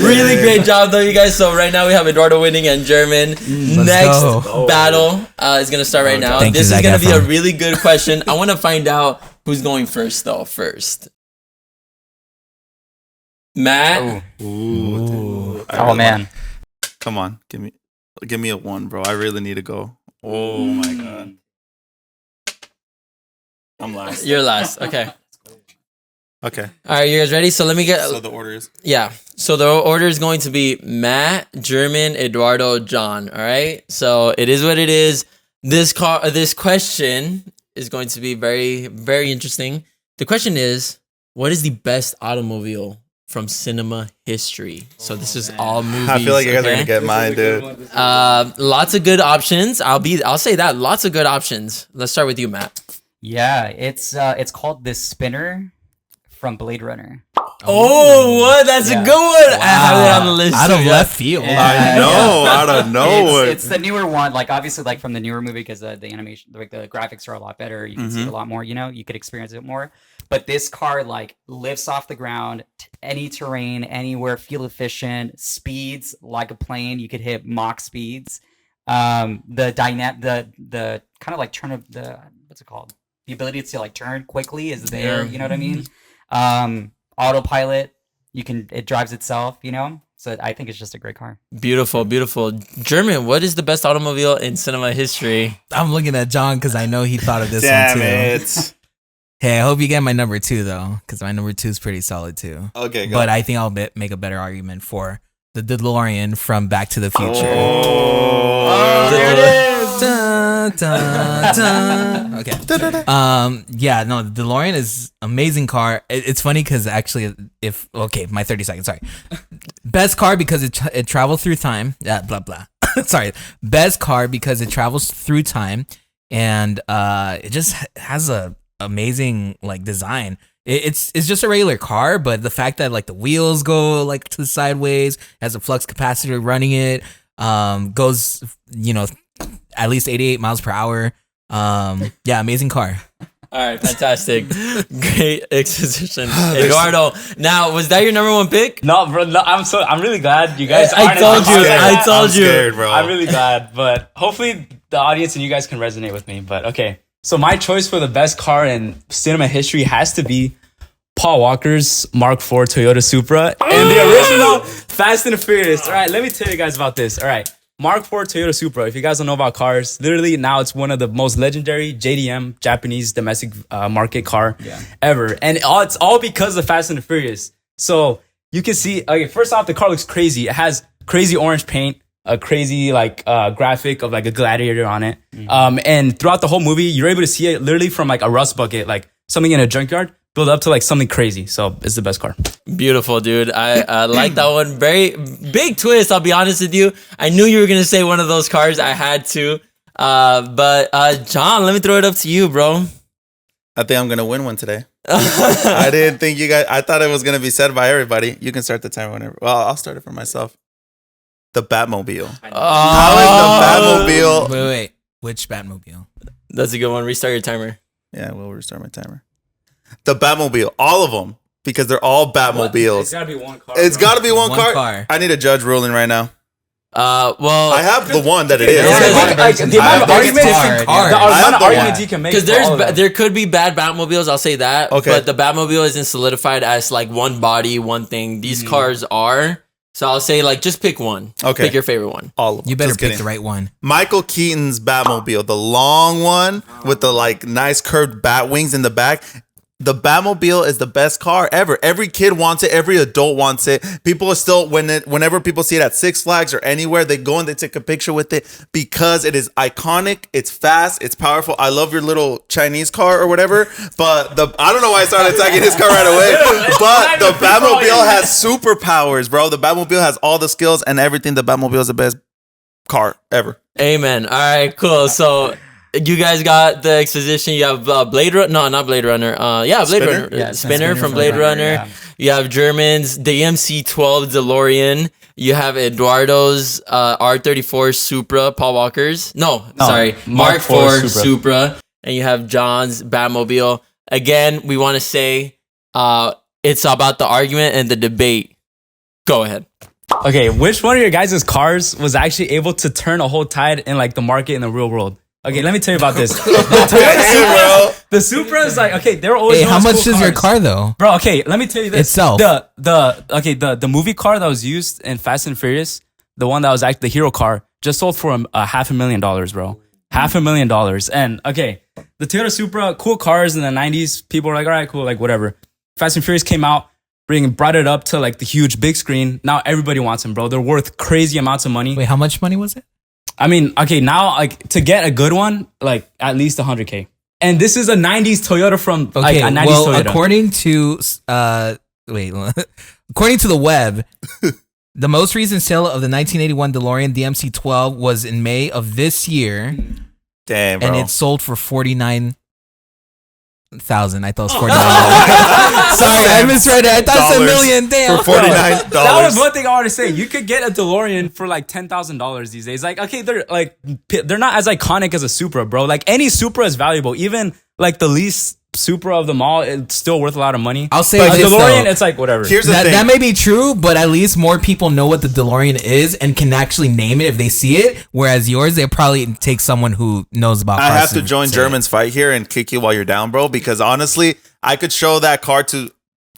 Really great job, though, you guys. So right now we have Eduardo winning and German. Next battle is gonna start right now. This is gonna be a really good question. I want to find out who's going first, though. First, Matt. Ooh. Oh man. Come on, give me a 1, bro. I really need to go. Oh my god. I'm last. You're last. Okay. Okay. All right, you guys ready? So let me get. So the order is. Yeah. So the order is going to be Matt, German, Eduardo, John. All right. So it is what it is. This question is going to be very, very interesting. The question is, what is the best automobile from cinema history? So this is all movies. I feel like you guys are gonna get mine, dude. Lots of good options. I'll say that. Lots of good options. Let's start with you, Matt. Yeah, it's called the Spinner from Blade Runner. Oh, what? That's a good one. I have it on the list. Out of left field. I know, out of nowhere. It's the newer one, like obviously like from the newer movie, because the animation, like the graphics are a lot better. You can see it a lot more, you could experience it more. But this car like lifts off the ground, any terrain, anywhere, fuel efficient, speeds like a plane. You could hit Mach speeds. The kind of like turn of the, what's it called? The ability to like turn quickly is there. You know what I mean? Autopilot, it drives itself, so I think it's just a great car. Beautiful. German, what is the best automobile in cinema history? I'm looking at John because I know he thought of this Damn one too. it. Hey, I hope you get my number 2 though, because my number 2 is pretty solid too. Okay, go. But I think I'll make a better argument for the DeLorean from Back to the Future. Oh, there it is. Dun, dun, dun. Okay. Yeah, no, the DeLorean is amazing car. It's funny because actually, my 30 seconds. Sorry, best car because it travels through time. Blah blah. Sorry, best car because it travels through time, and it just has a amazing like design. It's just a regular car, but the fact that like the wheels go like to the sideways, has a flux capacitor running it, goes at least 88 miles per hour. Yeah, amazing car. All right, fantastic. Great exposition. Eduardo, now, was that your number 1 pick? No, bro. No, I'm really glad you guys. I told you. Scared, bro. I'm really glad, but hopefully the audience and you guys can resonate with me. But okay, so my choice for the best car in cinema history has to be Paul Walker's Mark IV Toyota Supra and the original Fast and the Furious. All right, let me tell you guys about this. All right. Mark IV Toyota Supra, if you guys don't know about cars, literally now it's one of the most legendary JDM, Japanese domestic market car ever. And it's all because of Fast and the Furious. So you can see, okay, first off, the car looks crazy. It has crazy orange paint, a crazy graphic of like a gladiator on it. And throughout the whole movie, you're able to see it literally from like a rust bucket, like something in a junkyard, build up to like something crazy. So it's the best car. Beautiful, dude. I like that one. Very big twist, I'll be honest with you. I knew you were going to say one of those cars. I had to. But John, let me throw it up to you, bro. I think I'm going to win one today. I didn't think you guys, I thought it was going to be said by everybody. You can start the timer whenever. Well, I'll start it for myself. The Batmobile. How is the Batmobile? Wait. Which Batmobile? That's a good one. Restart your timer. Yeah, we'll restart my timer. The Batmobile. All of them. Because they're all Batmobiles. It's got to be one car. It's got to be one One car. car. I need a judge ruling right now. Well, I have the one that it is. The amount of arguments you can make. because there could be bad Batmobiles. I'll say that. Okay. But the Batmobile isn't solidified as like one body, one thing. These cars are. So I'll say like just pick one. Okay. Pick your favorite one. All of them. You better Just pick kidding. the right one. Michael Keaton's Batmobile, the long one with the like nice curved bat wings in the back. the Batmobile is the best car ever. Every kid wants it. Every adult wants it. People are still, whenever people see it at Six Flags or anywhere, they go and they take a picture with it because it is iconic. It's fast. It's powerful. I love your little Chinese car or whatever, but I don't know why I started attacking his car right away, but the Batmobile has superpowers, bro. The Batmobile has all the skills and everything. The Batmobile is the best car ever. Amen. All right, cool. So you guys got the exposition. You have Blade Runner. No, not Blade Runner. Blade Spinner? Runner. Yeah, Spinner from from Blade Blade Runner, Runner. You have Germans, the MC-12 DeLorean. You have Eduardo's R34 Supra, Paul Walker's. Sorry, Mark IV Supra. And you have John's Batmobile. Again, we want to say it's about the argument and the debate. Go ahead. Okay, which one of your guys' cars was actually able to turn a whole tide in like the market in the real world? Okay, let me tell you about this. The Supra is like, okay, they're always. Hey, how much cool is your cars. car though? Bro, okay, let me tell you this. Itself. The movie car that was used in Fast and Furious, the one that was actually the hero car, just sold for $500,000, bro. $500,000. And okay, the Toyota Supra, cool cars in the 90s. People were like, all right, cool, like whatever. Fast and Furious came out, brought it up to like the huge big screen. Now everybody wants them, bro. They're worth crazy amounts of money. Wait, how much money was it? I mean, okay, now like to get a good one, like at least $100K. And this is a 90s Toyota from like a 90s Toyota. According to according to the web, the most recent sale of the 1981 DeLorean DMC-12 was in May of this year, Damn, bro. and it sold for $49,000. I thought it was $49. Sorry, I misread it. I thought it was $1 million. Damn. For $49. That was one thing I want to say. You could get a DeLorean for like $10,000 these days. Like, okay, they're not as iconic as a Supra, bro. Like any Supra is valuable. Even like the least Supra of them all, it's still worth a lot of money. I'll say but this, DeLorean, though. it's like whatever. Here's the thing. That may be true, but at least more people know what the DeLorean is and can actually name it if they see it. Whereas yours, they probably take someone who knows about cars. I have to join German's fight here and kick you while you're down, bro, because honestly, I could show that car to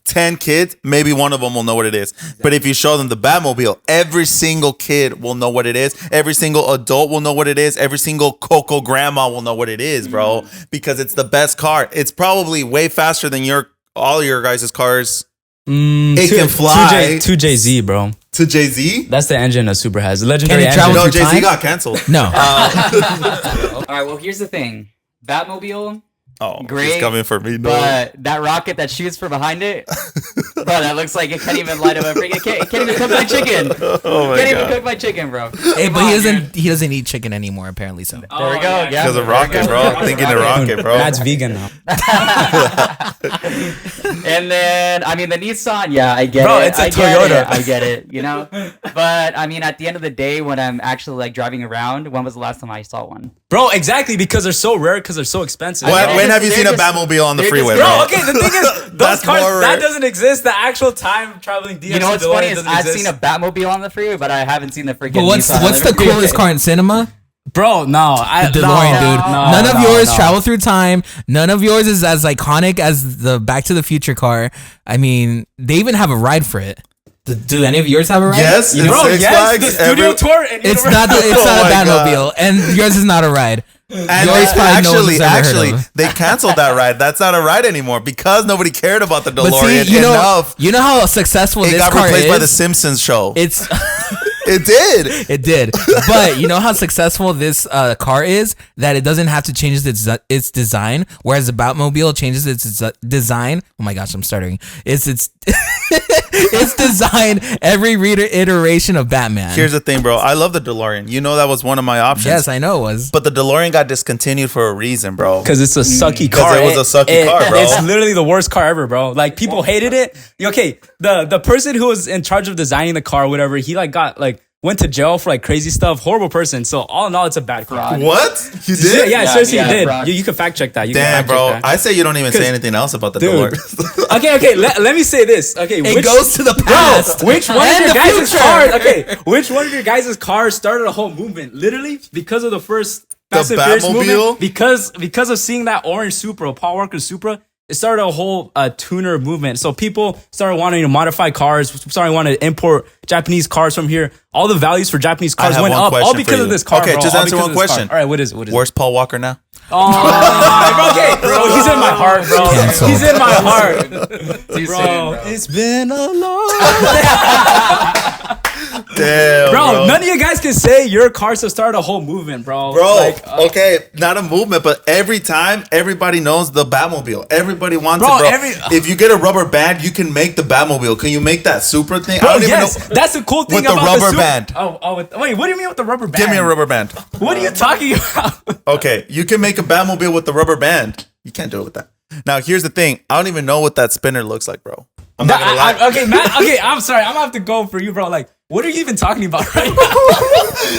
10 kids, maybe one of them will know what it is. But if you show them the Batmobile, every single kid will know what it is. Every single adult will know what it is. Every single Coco grandma will know what it is, bro, because it's the best car. It's probably way faster than all your guys' cars. It can fly. 2JZ, bro. To Jay-Z? That's the engine a Supra has. The legendary Can it travel engine. No, through Jay-Z time? got canceled. No. All right, well, here's the thing. Batmobile, Oh, great, he's coming for me. No. but that rocket that shoots from behind it, bro, that looks like it can't even light up a freaking. It can't even cook my chicken. Oh my Can't even God. cook my chicken, bro. Hey, but he doesn't eat chicken anymore, apparently. So There we go. Yeah. Because of rocket, bro. Thinking the rocket, bro. That's vegan now. And then, I mean, the Nissan, yeah, I get Bro, it. it's a I get Toyota. it. I get it, you know? But, I mean, at the end of the day, when I'm actually, like, driving around, when was the last time I saw one? Bro, exactly, because they're so rare, because they're so expensive. When have you seen a They're just- Batmobile on the they're freeway, just- bro? Bro, okay, the thing is, those That's cars, more that rare. doesn't exist. The actual time traveling DMC You know what's DeLorean funny is doesn't I've exist. seen a Batmobile on the freeway, but I haven't seen the freaking but what's Nissan on the freeway. coolest car in cinema? Bro, no. The DeLorean, dude. no, None of no, yours no. travel through time. None of yours is as iconic as the Back to the Future car. I mean, they even have a ride for it. Do any of yours have a ride? Yes, in Bro, Six yes, Flags, the studio tour. In It's Universal- not. It's Oh not a my God. Batmobile, and yours is not a ride. And Yours probably no one's ever heard actually, of. they canceled that ride. That's not a ride anymore because nobody cared about the But DeLorean see, enough. you know how successful It this got car replaced by the is. Simpsons show. It's It did. it did, but you know how successful this car is that it doesn't have to change its design, whereas the Batmobile changes its design. Oh my gosh, I'm stuttering. It's it's design every iteration of Batman. Here's the thing, bro. I love the DeLorean. You know that was one of my options. Yes, I know it was. But the DeLorean got discontinued for a reason, bro. Because it's a sucky 'Cause car. it was a sucky car, bro. It's literally the worst car ever, bro. Like people hated it. Okay, the person who was in charge of designing the car, whatever, he went to jail for like crazy stuff. Horrible person. So all in all, it's a bad car. What? You Yeah, did? yeah, seriously, yeah, you did. fraud. You can fact check that. You can Damn, fact bro. check that. I say you don't even say 'Cause- anything else about the Dude. DeLorean. Okay, let me say this. Okay, It goes to the past. Which one and of your the guys' future. cars? Okay, which one of your guys' cars started a whole movement? Literally because of the first Fast and Furious Batmobile? movement. Because of seeing that orange Supra, Paul Walker's Supra, it started a whole tuner movement. So people started wanting to modify cars, started wanting to import Japanese cars from here. All the values for Japanese cars have went one up, all question because for of you. this car. Okay, bro. just All answer because one of this car. question. All right, what is it? Where's Paul Walker now? Okay, bro, he's in my heart, bro. Canceled. He's in my heart, Too bro. soon, bro. It's been a long. Damn, Bro, none of you guys can say your cars have started a whole movement, bro. Bro, Like, okay, not a movement, but every time everybody knows the Batmobile. Everybody wants Bro, it, bro. If you get a rubber band, you can make the Batmobile. Can you make that Supra thing? bro, I don't yes, even know. that's the cool thing With the about rubber Supra- band. Wait, what do you mean with the rubber band? Give me a rubber band. What are you talking about? Okay, you can make a Batmobile with the rubber band. You can't do it with that. Now, here's the thing. I don't even know what that spinner looks like, bro. I'm not gonna lie. Okay, Matt. Okay, I'm sorry. I'm gonna have to go for you, bro. Like, what are you even talking about right now?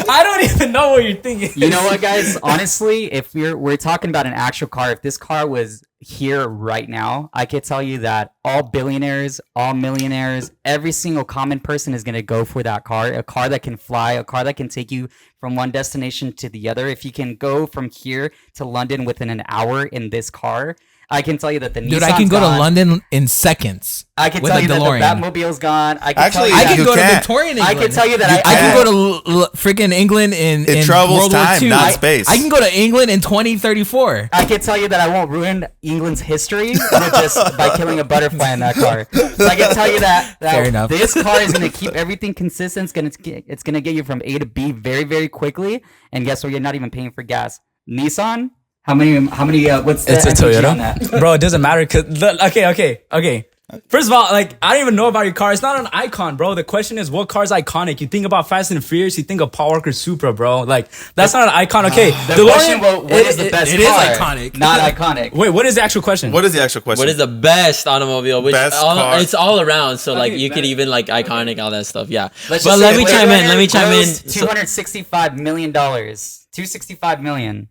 I don't even know what you're thinking. You know what, guys? Honestly, if we're talking about an actual car, if this car was here right now, I could tell you that all billionaires, all millionaires, every single common person is gonna go for that car. A car that can fly, a car that can take you from one destination to the other. If you can go from here to London within an hour in this car, I can tell you that the Dude, I can go to London in seconds. I can with tell a you that the DeLorean. Batmobile's gone. I can Actually, tell you I that, can You go to can't. Victorian England. I can tell you that I can go to freaking England in travels World War time, II. not space. I can go to England in 2034. I can tell you that I won't ruin England's history with just by killing a butterfly in that car. So I can tell you that Fair enough. this car is going to keep everything consistent. It's going to get you from A to B very, very quickly. And guess what? You're not even paying for gas. Nissan? How many? What's the It's a MPG Toyota, on that? bro. It doesn't matter because okay. First of all, like I don't even know about your car. It's not an icon, bro. The question is, what car's iconic? You think about Fast and Furious, you think of Paul Walker Supra, bro. Like that's not an icon. Okay, The question, well, what is the best it is car? iconic. Not iconic. Wait, what is the actual question? What is the actual question? What is the best automobile? Which Best car. it's all around. So like Okay, you could best. even like iconic all that stuff. Yeah. Let's But just let say me Blade chime in. Runner Let me chime in. grossed So- $265 million. $265 million.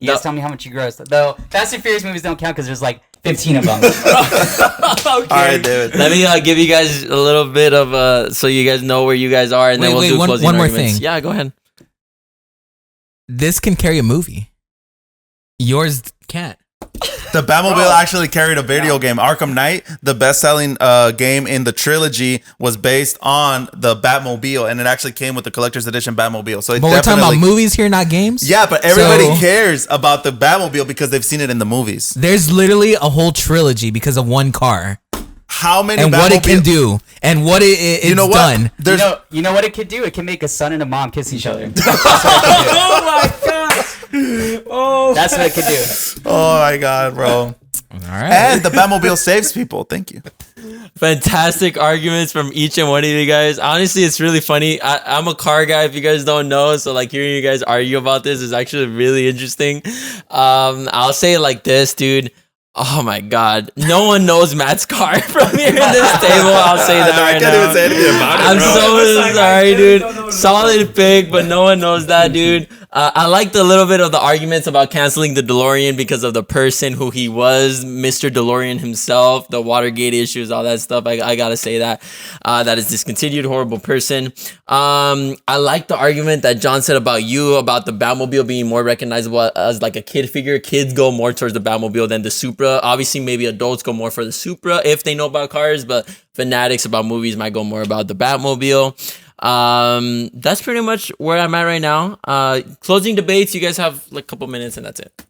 You guys No. tell me how much you grossed. Though Fast and Furious movies don't count because there's like 15 of them. All right, David. Let me give you guys a little bit of so you guys know where you guys are, and then Wait, we'll do one- closing one more arguments. thing. Yeah, go ahead. This can carry a movie. Yours can't. The Batmobile actually carried a video game. Arkham Knight, the best-selling game in the trilogy, was based on the Batmobile, and it actually came with the collector's edition Batmobile. So it But we're talking about definitely- movies here, not games. Yeah, but everybody So- cares about the Batmobile because they've seen it in the movies. There's literally a whole trilogy because of one car How many and what it can Batmobile- do and what it's You know what? done. There's you know what it could do? It can make a son and a mom kiss each other. Oh my gosh! Oh, That's what it could do. oh my god, bro. All right. And the Batmobile saves people. Thank you. Fantastic arguments from each and one of you guys. Honestly, it's really funny. I'm a car guy, if you guys don't know. So like hearing you guys argue about this is actually really interesting. I'll say it like this, dude. Oh my god, no one knows Matt's car from here in this table. I'll say that I right can't now. even say anything about it, I'm bro. so sorry, dude. Solid pick, but no one knows that, dude. I liked a little bit of the arguments about canceling the DeLorean because of the person who he was, Mr. DeLorean himself, the Watergate issues, all that stuff. I gotta say that that is discontinued, horrible person. I like the argument that John said about the Batmobile being more recognizable as like a kid figure. Kids go more towards the Batmobile than the Supra. Obviously, maybe adults go more for the Supra if they know about cars, but fanatics about movies might go more about the Batmobile. That's pretty much where I'm at right now. Closing debates, you guys have like a couple minutes and that's it.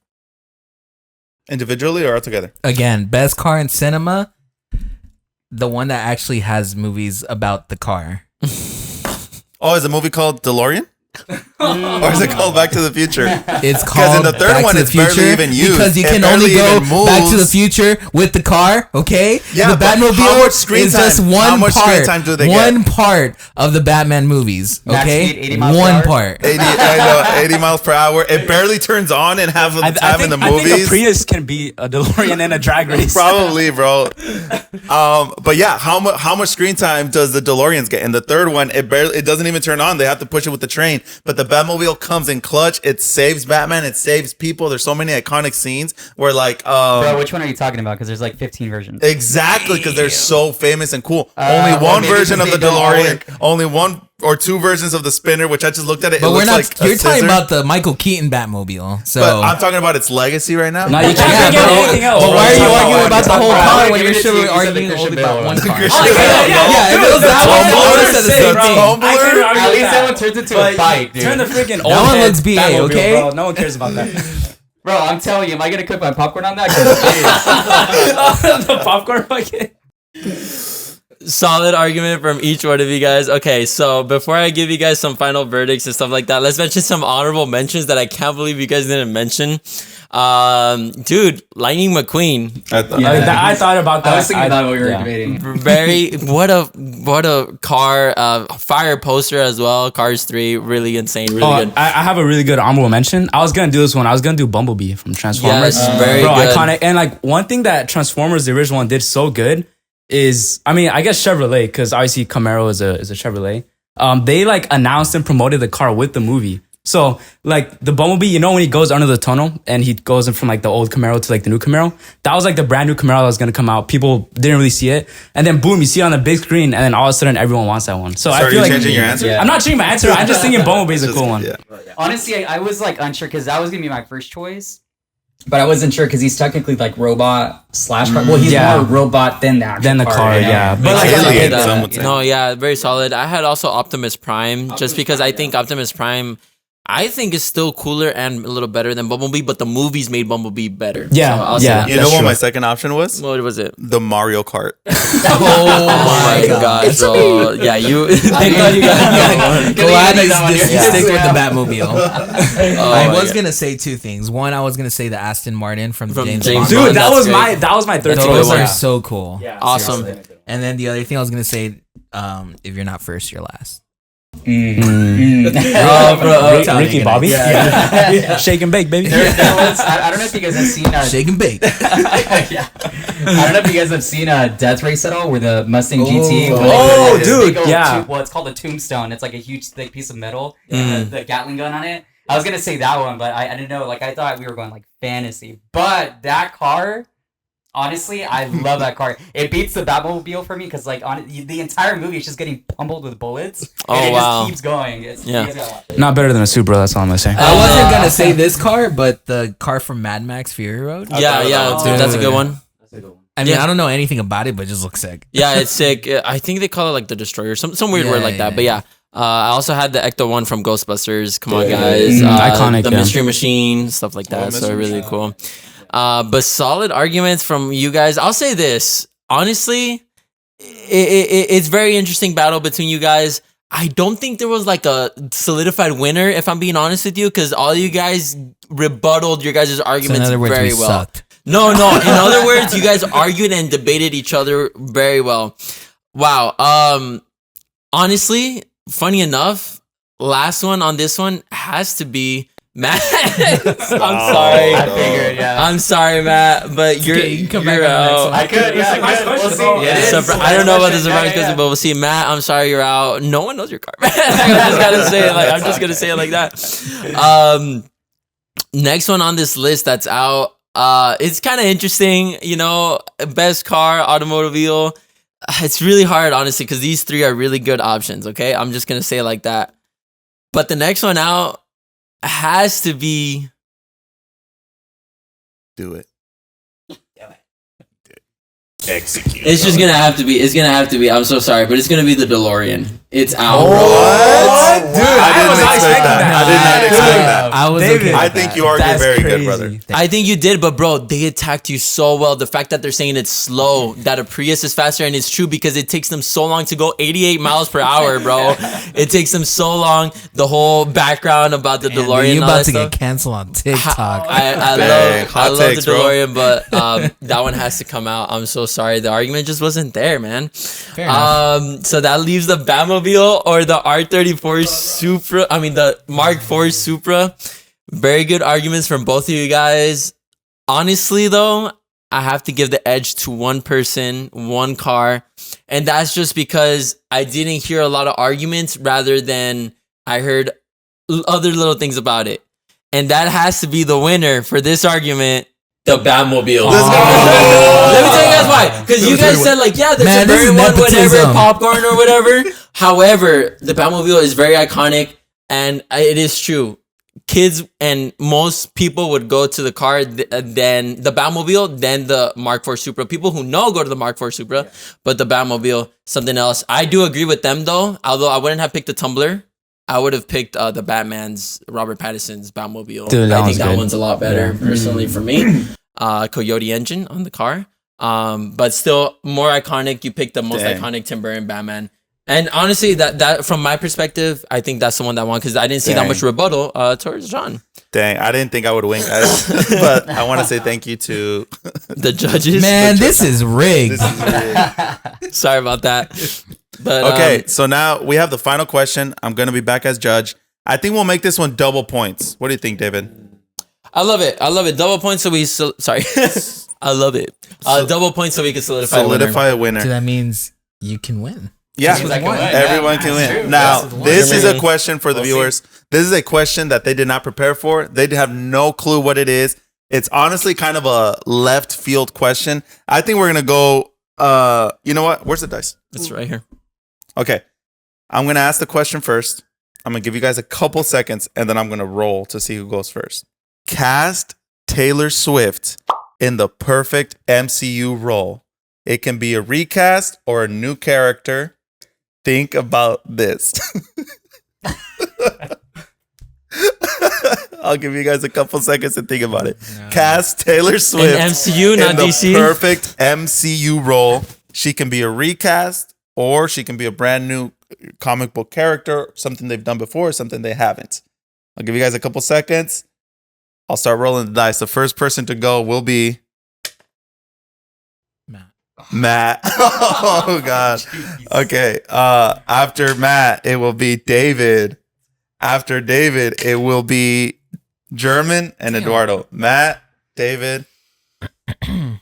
Individually or all together? Again, best car in cinema. The one that actually has movies about the car. Oh, is the movie called DeLorean? Or is it called Back to the Future? It's called in the third Back one, to the it's barely Future even used. because you It can only barely go even Back to the moves. Future with the car. Okay, Yeah, the but how Batmobile much screen is time? just one How much part. screen time do they one get? part of the Batman movies. Max Okay, speed, 80 miles per one hour? part. 80 miles per hour. It barely turns on in half of the time in the I think a movies. Prius can be a DeLorean in a drag race. Probably, bro. But yeah, how much screen time does the DeLoreans get? In the third one, it doesn't even turn on. They have to push it with the train. But the Batmobile comes in clutch. It saves Batman. It saves people. There's so many iconic scenes where like Bro, which one are you talking about? Because there's like 15 versions. exactly because they're so famous and cool. well, Only one maybe version of because the they don't all DeLorean. work. Only one or two versions of the spinner, which I just looked at it. But it we're looks not. like a You're talking scissor. about the Michael Keaton Batmobile. So. But I'm talking about its legacy right now. No, you can't Yeah, forget bro. anything else. But why are you Oh, arguing I about the can whole talk car about when it. you're Give it to still you. You said arguing the only Christian about Bale one one. car? Christian Oh, Bale. Yeah, if it was that one, I would have said the same The thing. Tumbler? I couldn't argue At with least that one turns into a But bike, dude. turn the freaking old one head looks BA, Batmobile, okay? bro. No one cares about that. Bro, I'm telling you, am I gonna cook my popcorn on that? 'Cause The popcorn bucket. Solid argument from each one of you guys. Okay, so before I give you guys some final verdicts and stuff like that, let's mention some honorable mentions that I can't believe you guys didn't mention. Dude, Lightning McQueen. I thought about that. I was thinking about what we were yeah. debating. Very what a car fire poster as well. Cars 3, really insane, really good. I have a really good honorable mention. I was gonna do this one. I was gonna do Bumblebee from Transformers. Yes, very Bro, good. iconic. And like one thing that Transformers, the original one, did so good is, I mean, I guess Chevrolet, because obviously Camaro is a Chevrolet. They like announced and promoted the car with the movie. So like the Bumblebee, you know, when he goes under the tunnel and he goes in from like the old Camaro to like the new Camaro, that was like the brand new Camaro that was gonna come out. People didn't really see it, and then boom, you see it on the big screen, and then all of a sudden everyone wants that one. So So I are feel you like changing your answer? Yeah. I'm not changing my answer. I'm just thinking Bumblebee is a cool one. Yeah. Honestly, I was like unsure because that was gonna be my first choice, but I wasn't sure because he's technically like robot slash car. Well, he's Yeah. more robot than the actual Than the car, you know? yeah. But Like like, alien, that. some would say. No, yeah, very solid. I had also Optimus Prime, just because I think Optimus Prime, I think is still cooler and a little better than Bumblebee, but the movies made Bumblebee better. Yeah, So I'll say yeah. that. You know That's what true. my second option was? What was it? The Mario Kart. Oh my god, bro. Yeah, you. Thank God you got Glad you you that one, yeah. stick with the Batmobile. Oh, I was yeah. gonna say two things. One, I was gonna say the Aston Martin from James James Bond. Bond. Dude, That's great. that was my third That's a choice. good one. Those are so cool. Awesome. And then the other thing I was gonna say, if you're not first, you're last. Oh, bro. Ricky Bobby. Yeah. Shake and bake, baby. There was, I don't know if you guys have seen Shake and bake. yeah. I don't know if you guys have seen Death Race at all, where the Mustang GT. where they Oh, put this dude, big old yeah. well, it's called a tombstone. It's like a huge, thick piece of metal. The Gatling gun on it. I was gonna say that one, but I didn't know. Like I thought we were going like fantasy, but that car. Honestly, I love that car. It beats the Batmobile for me because, like, the entire movie is just getting pummeled with bullets. Oh, and it wow. just keeps going. It's, Yeah. you guys gotta watch it. Not better than a Supra, that's all I'm gonna say. I wasn't gonna say this car, but the car from Mad Max Fury Road. Yeah, that's a good one. I mean, Yeah. I don't know anything about it, but it just looks sick. Yeah, it's sick. I think they call it like the Destroyer, some weird Yeah, word like that. yeah, But yeah, I also had the Ecto one from Ghostbusters. Come on, guys, Iconic, The yeah. Mystery Machine, stuff like that. So Mystery really cool. But solid arguments from you guys. I'll say this honestly, it's very interesting battle between you guys. I don't think there was like a solidified winner, if I'm being honest with you, because all you guys rebutted your guys' So in arguments other words, very we well. sucked. No. In other words, you guys argued and debated each other very well. Wow. Honestly, funny enough, last one on this one has to be Matt. I'm sorry. I figured, yeah. I'm sorry, Matt, but you're okay, you can come back you're on the next out. one. I could, yeah, I could. We'll see. Yeah, It is. I don't know about the surprise Yeah, question, yeah. but we'll see. Matt, I'm sorry you're out. No one knows your car. I'm just gonna say it like I'm just gonna say it like that. Next one on this list that's out. It's kind of interesting, you know. Best car, automobile. It's really hard, honestly, because these three are really good options. Okay, I'm just gonna say it like that. But the next one out has to be. Do it. Execute. It's just gonna have to be. It's gonna have to be. I'm so sorry, but it's gonna be the DeLorean. It's out. What? Dude, I was didn't not expect that. I did not expect that. I was David, okay I with think that. you argued That's very good, crazy. brother. I think you did, but bro, they attacked you so well. The fact that they're saying it's slow, that a Prius is faster, and it's true because it takes them so long to go 88 miles per hour, bro. It takes them so long. The whole background about the Damn, DeLorean. dude, you and all about that to stuff. get canceled on TikTok. I Dang, love hot takes, the bro. DeLorean, but that one has to come out. I'm so sorry. The argument just wasn't there, man. Fair enough. So that leaves the Batmobile or the R34 Supra. I mean, the Mark IV Supra. Very good arguments from both of you guys. Honestly, though, I have to give the edge to one person, one car. And that's just because I didn't hear a lot of arguments rather than I heard other little things about it. And that has to be the winner for this argument. The Batmobile. Let's go. Let me tell you guys why. Because you guys said like, yeah, there's Man, a this very is one, whatever, nepotism. popcorn or whatever. However, the Batmobile is very iconic, and it is true. Kids and most people would go to the car, then the Batmobile, then the Mark IV Supra. People who know go to the Mark IV Supra, but the Batmobile, something else. I do agree with them though, although I wouldn't have picked the Tumbler. I would have picked the Batman's Robert Pattinson's Batmobile. Dude, that I think one's that good. one's a lot better personally for me. Coyote engine on the car. But still more iconic. You picked the most Dang. iconic Tim Burton Batman. And honestly, that from my perspective, I think that's the one that won because I didn't see that Dang. much rebuttal towards John. Dang, I didn't think I would win, guys. But I want to say thank you to The judges. Man, this is rigged. this is really- Sorry about that. But Okay, so now we have the final question. I'm gonna be back as judge. I think we'll make this one double points. What do you think, David? I love it. Double points so we sorry. I love it. Double points so we can solidify. Solidify a winner. So that means you can win. Yeah, Means I can win. everyone can win. Now, That's the one. this is a Germany. question for the viewers. This is a question that they did not prepare for. They have no clue what it is. It's honestly kind of a left field question. I think we're gonna go. You know what? Where's the dice? It's right here. Okay, I'm gonna ask the question first. I'm gonna give you guys a couple seconds, and then I'm gonna roll to see who goes first. Cast Taylor Swift in the perfect MCU role. It can be a recast or a new character. Think about this. I'll give you guys a couple seconds to think about it. Cast Taylor Swift In MCU, not in the DC. perfect MCU role. She can be a recast or she can be a brand new comic book character, something they've done before, something they haven't. I'll give you guys a couple seconds. I'll start rolling the dice. The first person to go will be Matt. Oh gosh. Okay. After Matt, it will be David. After David, it will be German and Eduardo. Matt, David,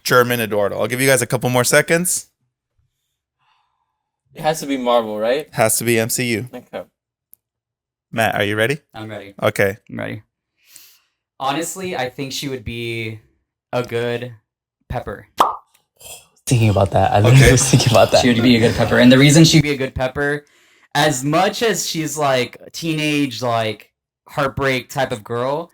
German, Eduardo. I'll give you guys a couple more seconds. It has to be Marvel, right? Has to be MCU. Okay. Matt, are you ready? I'm ready. Okay. I'm ready. Honestly, I think she would be a good Pepper. Thinking about that. I literally was thinking about that. She would be a good Pepper. And the reason she'd be a good Pepper, as much as she's like a teenage, like heartbreak type of girl,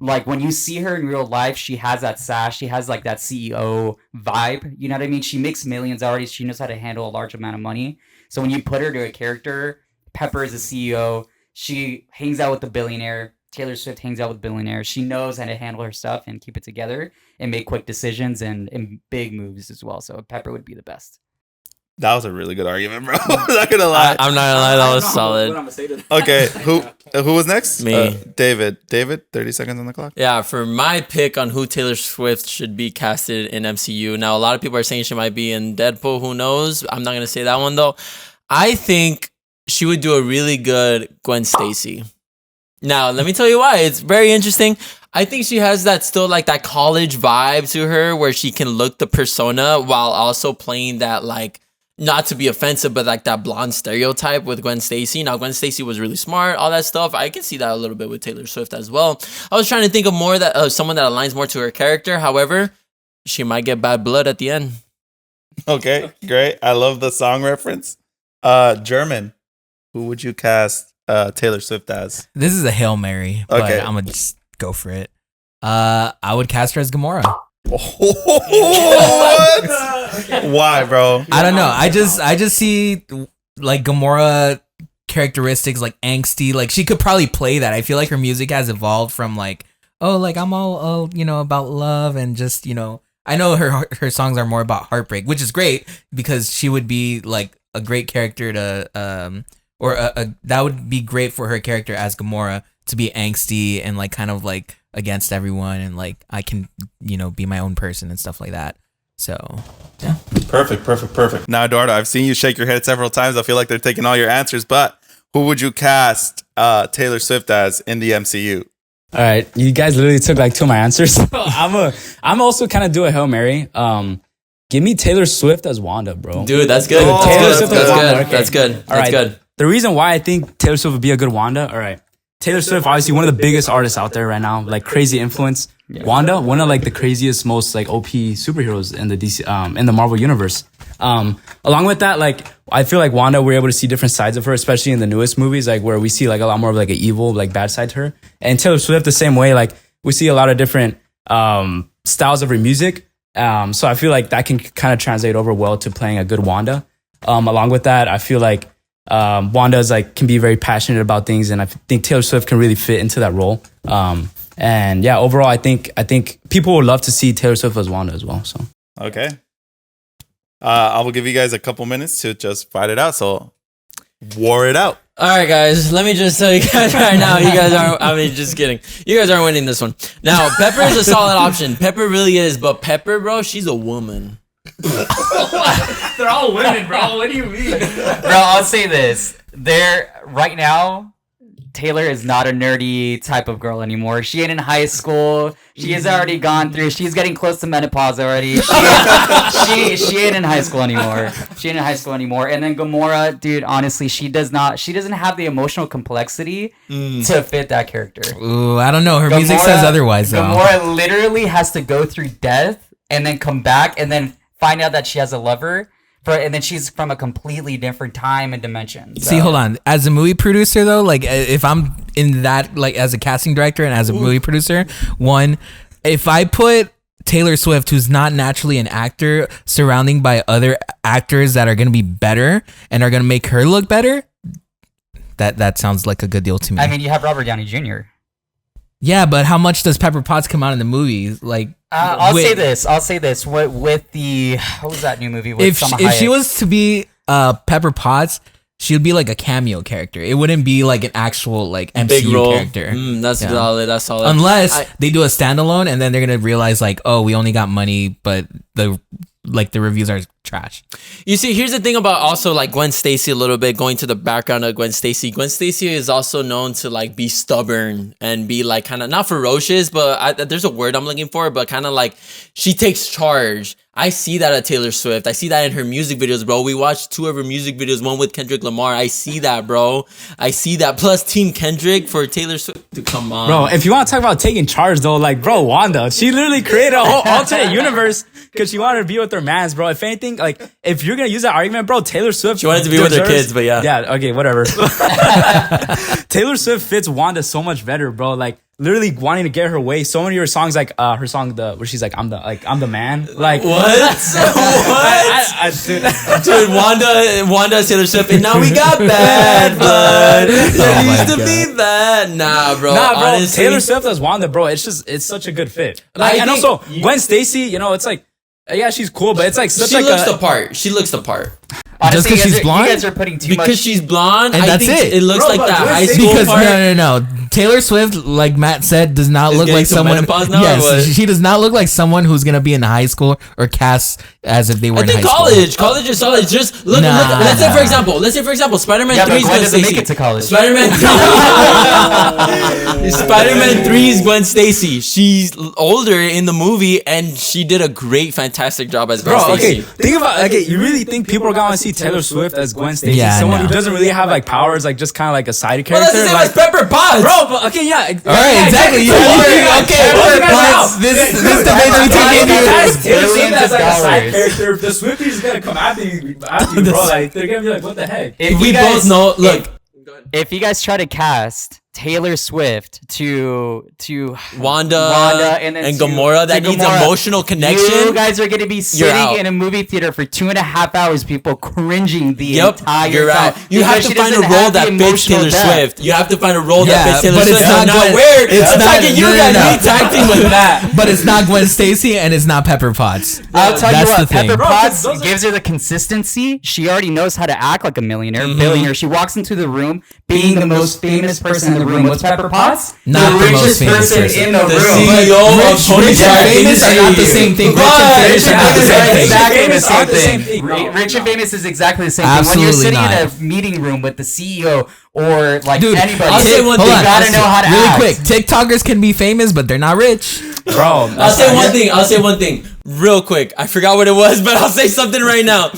like when you see her in real life, she has that sass. She has like that CEO vibe. You know what I mean? She makes millions already. She knows how to handle a large amount of money. So when you put her to a character, Pepper is a CEO. She hangs out with the billionaire. Taylor Swift hangs out with billionaires. She knows how to handle her stuff and keep it together and make quick decisions and big moves as well. So Pepper would be the best. That was a really good argument, bro. I'm not gonna lie. I'm not gonna lie, that was solid. Okay, who was next? Me. David. David, 30 seconds on the clock. Yeah, for my pick on who Taylor Swift should be casted in MCU. Now, a lot of people are saying she might be in Deadpool. Who knows? I'm not gonna say that one though. I think she would do a really good Gwen Stacy. Now, let me tell you why. It's very interesting. I think she has that still like that college vibe to her where she can look the persona while also playing that like, not to be offensive, but like that blonde stereotype with Gwen Stacy. Now, Gwen Stacy was really smart, all that stuff. I can see that a little bit with Taylor Swift as well. I was trying to think of more that someone that aligns more to her character. However, she might get bad blood at the end. Okay, great. I love the song reference. German, who would you cast Taylor Swift as? This is a Hail Mary, but Okay. I'm gonna just go for it. I would cast her as Gamora. What? Why, bro? I don't know. I just see like Gamora characteristics like angsty. Like she could probably play that. I feel like her music has evolved from like, oh, like I'm all about love and just, I know her songs are more about heartbreak, which is great because she would be like a great character to that would be great for her character as Gamora to be angsty and like kind of like against everyone and like I can, be my own person and stuff like that. So, yeah. Perfect. Now, Eduardo, I've seen you shake your head several times. I feel like they're taking all your answers, but who would you cast Taylor Swift as in the MCU? All right, you guys literally took like two of my answers. I'm also kind of do a Hail Mary. Give me Taylor Swift as Wanda, bro. Dude, that's good. Oh, That's Swift good. as That's Wanda, good. okay. That's good. All That's right. good. The reason why I think Taylor Swift would be a good Wanda, all right. Taylor Swift, obviously one of the biggest artists out there right now, like crazy influence. Wanda, one of like the craziest, most like OP superheroes in the DC, in the Marvel universe. Along with that, like I feel like Wanda, we're able to see different sides of her, especially in the newest movies, like where we see like a lot more of like an evil, like bad side to her. And Taylor Swift the same way, like we see a lot of different styles of her music. So I feel like that can kind of translate over well to playing a good Wanda. Along with that, I feel like Wanda's like can be very passionate about things, and I think Taylor Swift can really fit into that role. And yeah, overall, I think people would love to see Taylor Swift as Wanda as well. So Okay. I will give you guys a couple minutes to just fight it out. So war it out. All right, guys. Let me just tell you guys right now. You guys aren't. I mean, just kidding. You guys aren't winning this one. Now, Pepper is a solid option. Pepper really is, but Pepper, bro, she's a woman. they're all women, bro. What do you mean? Bro, I'll say this. Right now, Taylor is not a nerdy type of girl anymore. She ain't in high school. She has already gone through. She's getting close to menopause already. She ain't in high school anymore. She ain't in high school anymore. And then Gamora, dude, honestly, she doesn't have the emotional complexity to fit that character. Ooh, I don't know. Her music says otherwise, though. Gamora literally has to go through death and then come back and then find out that she has a lover. And then she's from a completely different time and dimension. So. See, hold on. As a movie producer, though, like if I'm in that, like as a casting director and as a movie producer, if I put Taylor Swift, who's not naturally an actor, surrounding by other actors that are going to be better and are going to make her look better, that sounds like a good deal to me. I mean, you have Robert Downey Jr. Yeah, but how much does Pepper Potts come out in the movies? Like, I'll say this. With the what was that new movie? With if she was to be Pepper Potts, she would be like a cameo character. It wouldn't be like an actual like MCU Big role. character. That's solid. That's solid. Unless they do a standalone and then they're gonna realize like, oh, we only got money, but the reviews are trash. You see, here's the thing about also like Gwen Stacy a little bit, going to the background of Gwen Stacy. Gwen Stacy is also known to like be stubborn and be like kind of not ferocious, but there's a word I'm looking for, but kind of like she takes charge. I see that at Taylor Swift. I see that in her music videos, bro. We watched 2 of her music videos, one with Kendrick Lamar. I see that, bro. I see that. Plus Team Kendrick for Taylor Swift. Dude, come on. Bro, if you want to talk about taking charge, though, like, bro, Wanda, she literally created a whole alternate universe because she wanted to be with her mans, bro. If anything, like, if you're going to use that argument, bro, Taylor Swift. She wanted to be with her kids, but yeah. Yeah, okay, whatever. Taylor Swift fits Wanda so much better, bro. Like, literally wanting to get her way. So many of her songs, like her song where she's like, I'm the man. Like what? Dude, Wanda, Taylor Swift, and now we got bad blood. There used to be bad. Nah, bro. Honestly, Taylor Swift as Wanda, bro. It's such a good fit. Like, and also Gwen Stacy, you know, it's like, yeah, she's cool, but it's like such she looks the part. She looks the part. Honestly, just because she's blonde? You guys are putting too much. Because she's blonde, And I that's think it. it looks Bro, like but that Gwen high Stacy- school Because part. no. Taylor Swift, like Matt said, does not look getting like to someone. menopause now, or Yes, what? she does not look like someone who's gonna be in high school or cast as if they were I in think high school. college is solid. Just look. Nah. Let's say for example, Spider-Man Yeah, 3 but is Gwen Gwen doesn't Stacy. make it to college. Spider-Man 3. Spider-Man 3 is Gwen Stacy. She's older in the movie, and she did a great, fantastic job as Gwen Bro, Stacy. okay, think about okay. You really think people are gonna see Taylor Swift as Gwen Stacy? Yeah, Someone no. who doesn't really have like powers, like just kind of like a side Well, character. that's the same as Pepper Potts. Bro, but okay, yeah. All right, exactly. Okay, this debate that we take into. Taylor Swift as like a side $1 billion. character. If the Swifties gonna come after you, bro, like they're gonna be like, what the heck? If We you guys- both know. Look, If you guys try to cast Taylor Swift to Wanda and then and to- Gamora, that to needs Gamora, emotional you connection. guys are going to be out. sitting in a movie theater for 2.5 hours, people cringing the Yep, entire you're time. right. You have because to she find a doesn't role have the that fits emotional Taylor depth. Swift. You have to find a role that Yeah, fits Taylor but Swift. it's not Now Gwen- weird. it's I'm not- tagging you no, guys. no. We tag team with that. But it's not Gwen Stacy and it's not Pepper Potts. I'll tell That's you the what, thing. Pepper Bro, Potts those are- gives her the consistency. She already knows how to act like a millionaire, Mm-hmm. billionaire. She walks into the room being the most famous person in the room. What's Pepper Potts? Not the most richest famous person. in the The room. CEO of Tony Rich and famous are not the same thing. Rich and famous are not the same thing. Exactly the Famous same aren't the same thing. thing. Rich and famous is exactly the same thing. When you're Absolutely sitting in not. a meeting room with the CEO or like Dude, anybody, I'll say one you thing. gotta know how to really act. quick. TikTokers can be famous, but they're not rich. Bro, I'll say one thing real quick. I forgot what it was, but I'll say something right now.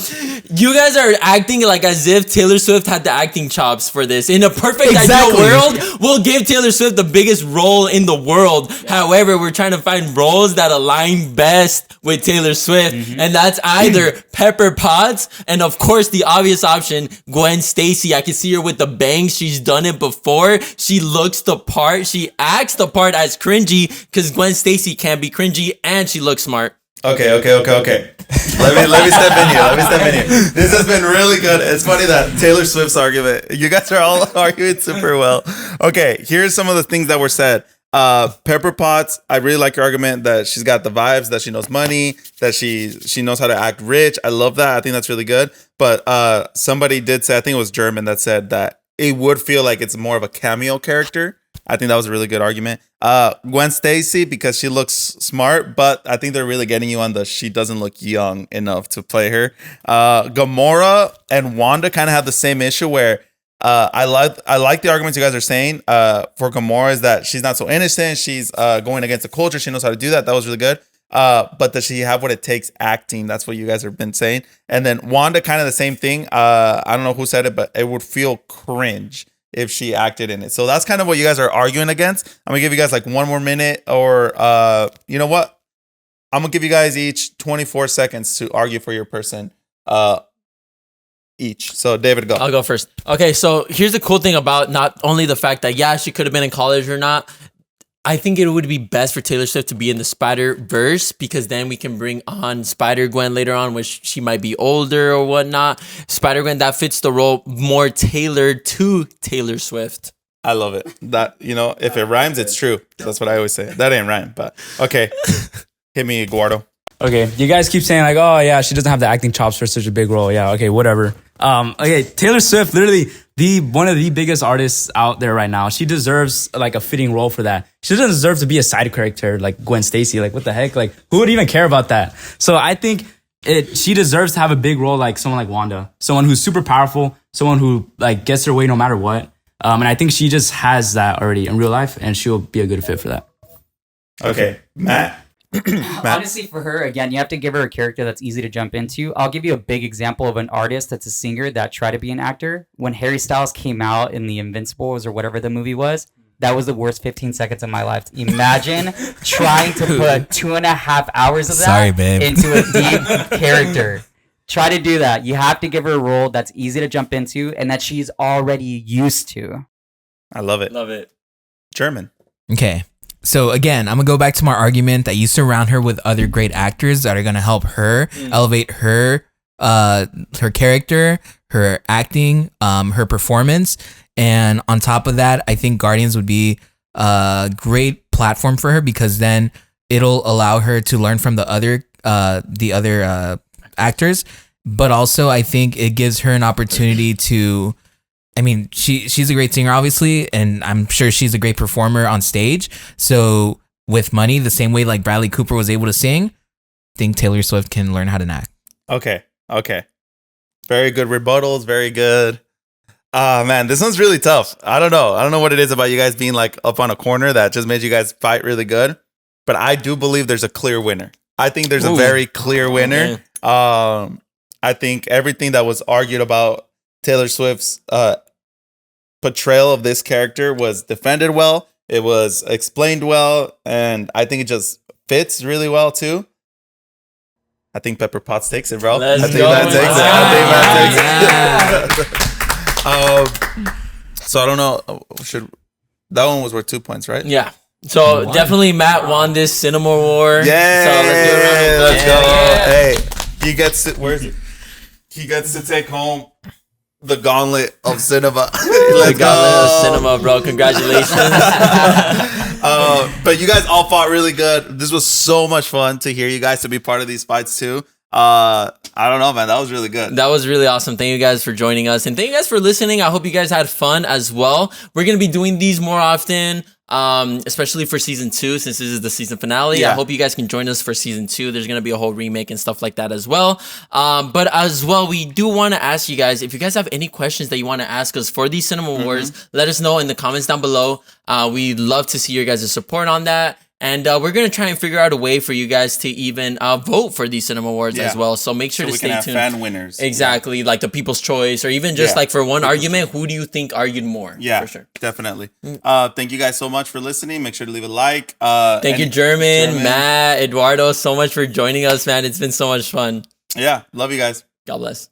You guys are acting like as if Taylor Swift had the acting chops for this. In a perfect Exactly. ideal world, we'll give Taylor Swift the biggest role in the world. However, we're trying to find roles that align best with Taylor Swift, and that's either Pepper Potts and of course the obvious option, Gwen Stacy. I can see her with the bangs. She's done it before. She looks the part. She acts the part as cringy because Gwen Stacy can't be cringy and she looks smart. Okay. Let me step in here. This has been really good. It's funny that Taylor Swift's argument. You guys are all arguing super well. Okay, here's some of the things that were said. Pepper Potts, I really like your argument that she's got the vibes, that she knows money, that she knows how to act rich. I love that. I think that's really good. But somebody did say, I think it was German, that said that it would feel like it's more of a cameo character. I think that was a really good argument. Gwen Stacy, because she looks smart, but I think they're really getting you on the she doesn't look young enough to play her. Gamora and Wanda kind of have the same issue where I like the arguments you guys are saying. For Gamora is that she's not so innocent. She's going against the culture. She knows how to do that. That was really good. But does she have what it takes acting? That's what you guys have been saying. And then Wanda, kind of the same thing. I don't know who said it, but it would feel cringe if she acted in it. So that's kind of what you guys are arguing against. I'm gonna give you guys like one more minute, or you know what? I'm gonna give you guys each 24 seconds to argue for your person. Each. So David, go. I'll go first. Okay, so here's the cool thing about not only the fact that, yeah, she could have been in college or not. I think it would be best for Taylor Swift to be in the Spider-Verse, because then we can bring on Spider-Gwen later on, which she might be older or whatnot. Spider-Gwen, that fits the role more tailored to Taylor Swift. I love it. That, you know, if it rhymes, it's true. That's what I always say. That ain't rhyme, but okay. Hit me, Eduardo. Okay, you guys keep saying like, oh yeah, she doesn't have the acting chops for such a big role. Yeah, okay, whatever. Okay, Taylor Swift, literally one of the biggest artists out there right now. She deserves like a fitting role for that. She doesn't deserve to be a side character like Gwen Stacy. Like, what the heck? Like, who would even care about that? So I think she deserves to have a big role like someone like Wanda, someone who's super powerful, someone who like gets her way no matter what. And I think she just has that already in real life, and she'll be a good fit for that. Okay, Matt. Honestly, for her, again, you have to give her a character that's easy to jump into. I'll give you a big example of an artist that's a singer that tried to be an actor. When Harry Styles came out in the Invincibles or whatever the movie was, that was the worst 15 seconds of my life. Imagine trying to put 2.5 hours of that into a deep character. Try to do that. You have to give her a role that's easy to jump into and that she's already used to. I love it. Love it. German. Okay. So again, I'm gonna go back to my argument that you surround her with other great actors that are gonna help her elevate her character, her acting, her performance, and on top of that, I think Guardians would be a great platform for her, because then it'll allow her to learn from the other actors, but also I think it gives her an opportunity to. I mean, she's a great singer, obviously, and I'm sure she's a great performer on stage. So with money, the same way like Bradley Cooper was able to sing, I think Taylor Swift can learn how to act. Okay. Very good rebuttals. Very good. Man, this one's really tough. I don't know what it is about you guys being like up on a corner that just made you guys fight really good. But I do believe there's a clear winner. I think there's a very clear winner. Okay. I think everything that was argued about Taylor Swift's portrayal of this character was defended well. It was explained well, and I think it just fits really well too. I think Pepper Potts takes it, bro. I think Matt takes it. So I don't know. That one was worth 2 points, right? Yeah. So definitely Matt won this Cinema War. Yeah. So let's go. Hey, he gets it. Where is it? He gets to take home the gauntlet of cinema. The gauntlet of cinema, bro. Congratulations. But you guys all fought really good. This was so much fun to hear you guys to be part of these fights too. I don't know, man. That was really good. That was really awesome. Thank you guys for joining us, and thank you guys for listening. I hope you guys had fun as well. We're going to be doing these more often, especially for season 2, since this is the season finale. Yeah. I hope you guys can join us for season 2. There's going to be a whole remake and stuff like that as well. But as well, we do want to ask you guys, if you guys have any questions that you want to ask us for these Cinema Wars, let us know in the comments down below. We'd love to see your guys' support on that. And we're going to try and figure out a way for you guys to even vote for these Cinema Awards as well. So make sure to stay tuned. Fan winners. Exactly. Like the People's Choice, or even just like for one argument, who do you think argued more? Yeah, for sure. Definitely. Thank you guys so much for listening. Make sure to leave a like. Thank you, German, Matt, Eduardo, so much for joining us, man. It's been so much fun. Yeah. Love you guys. God bless.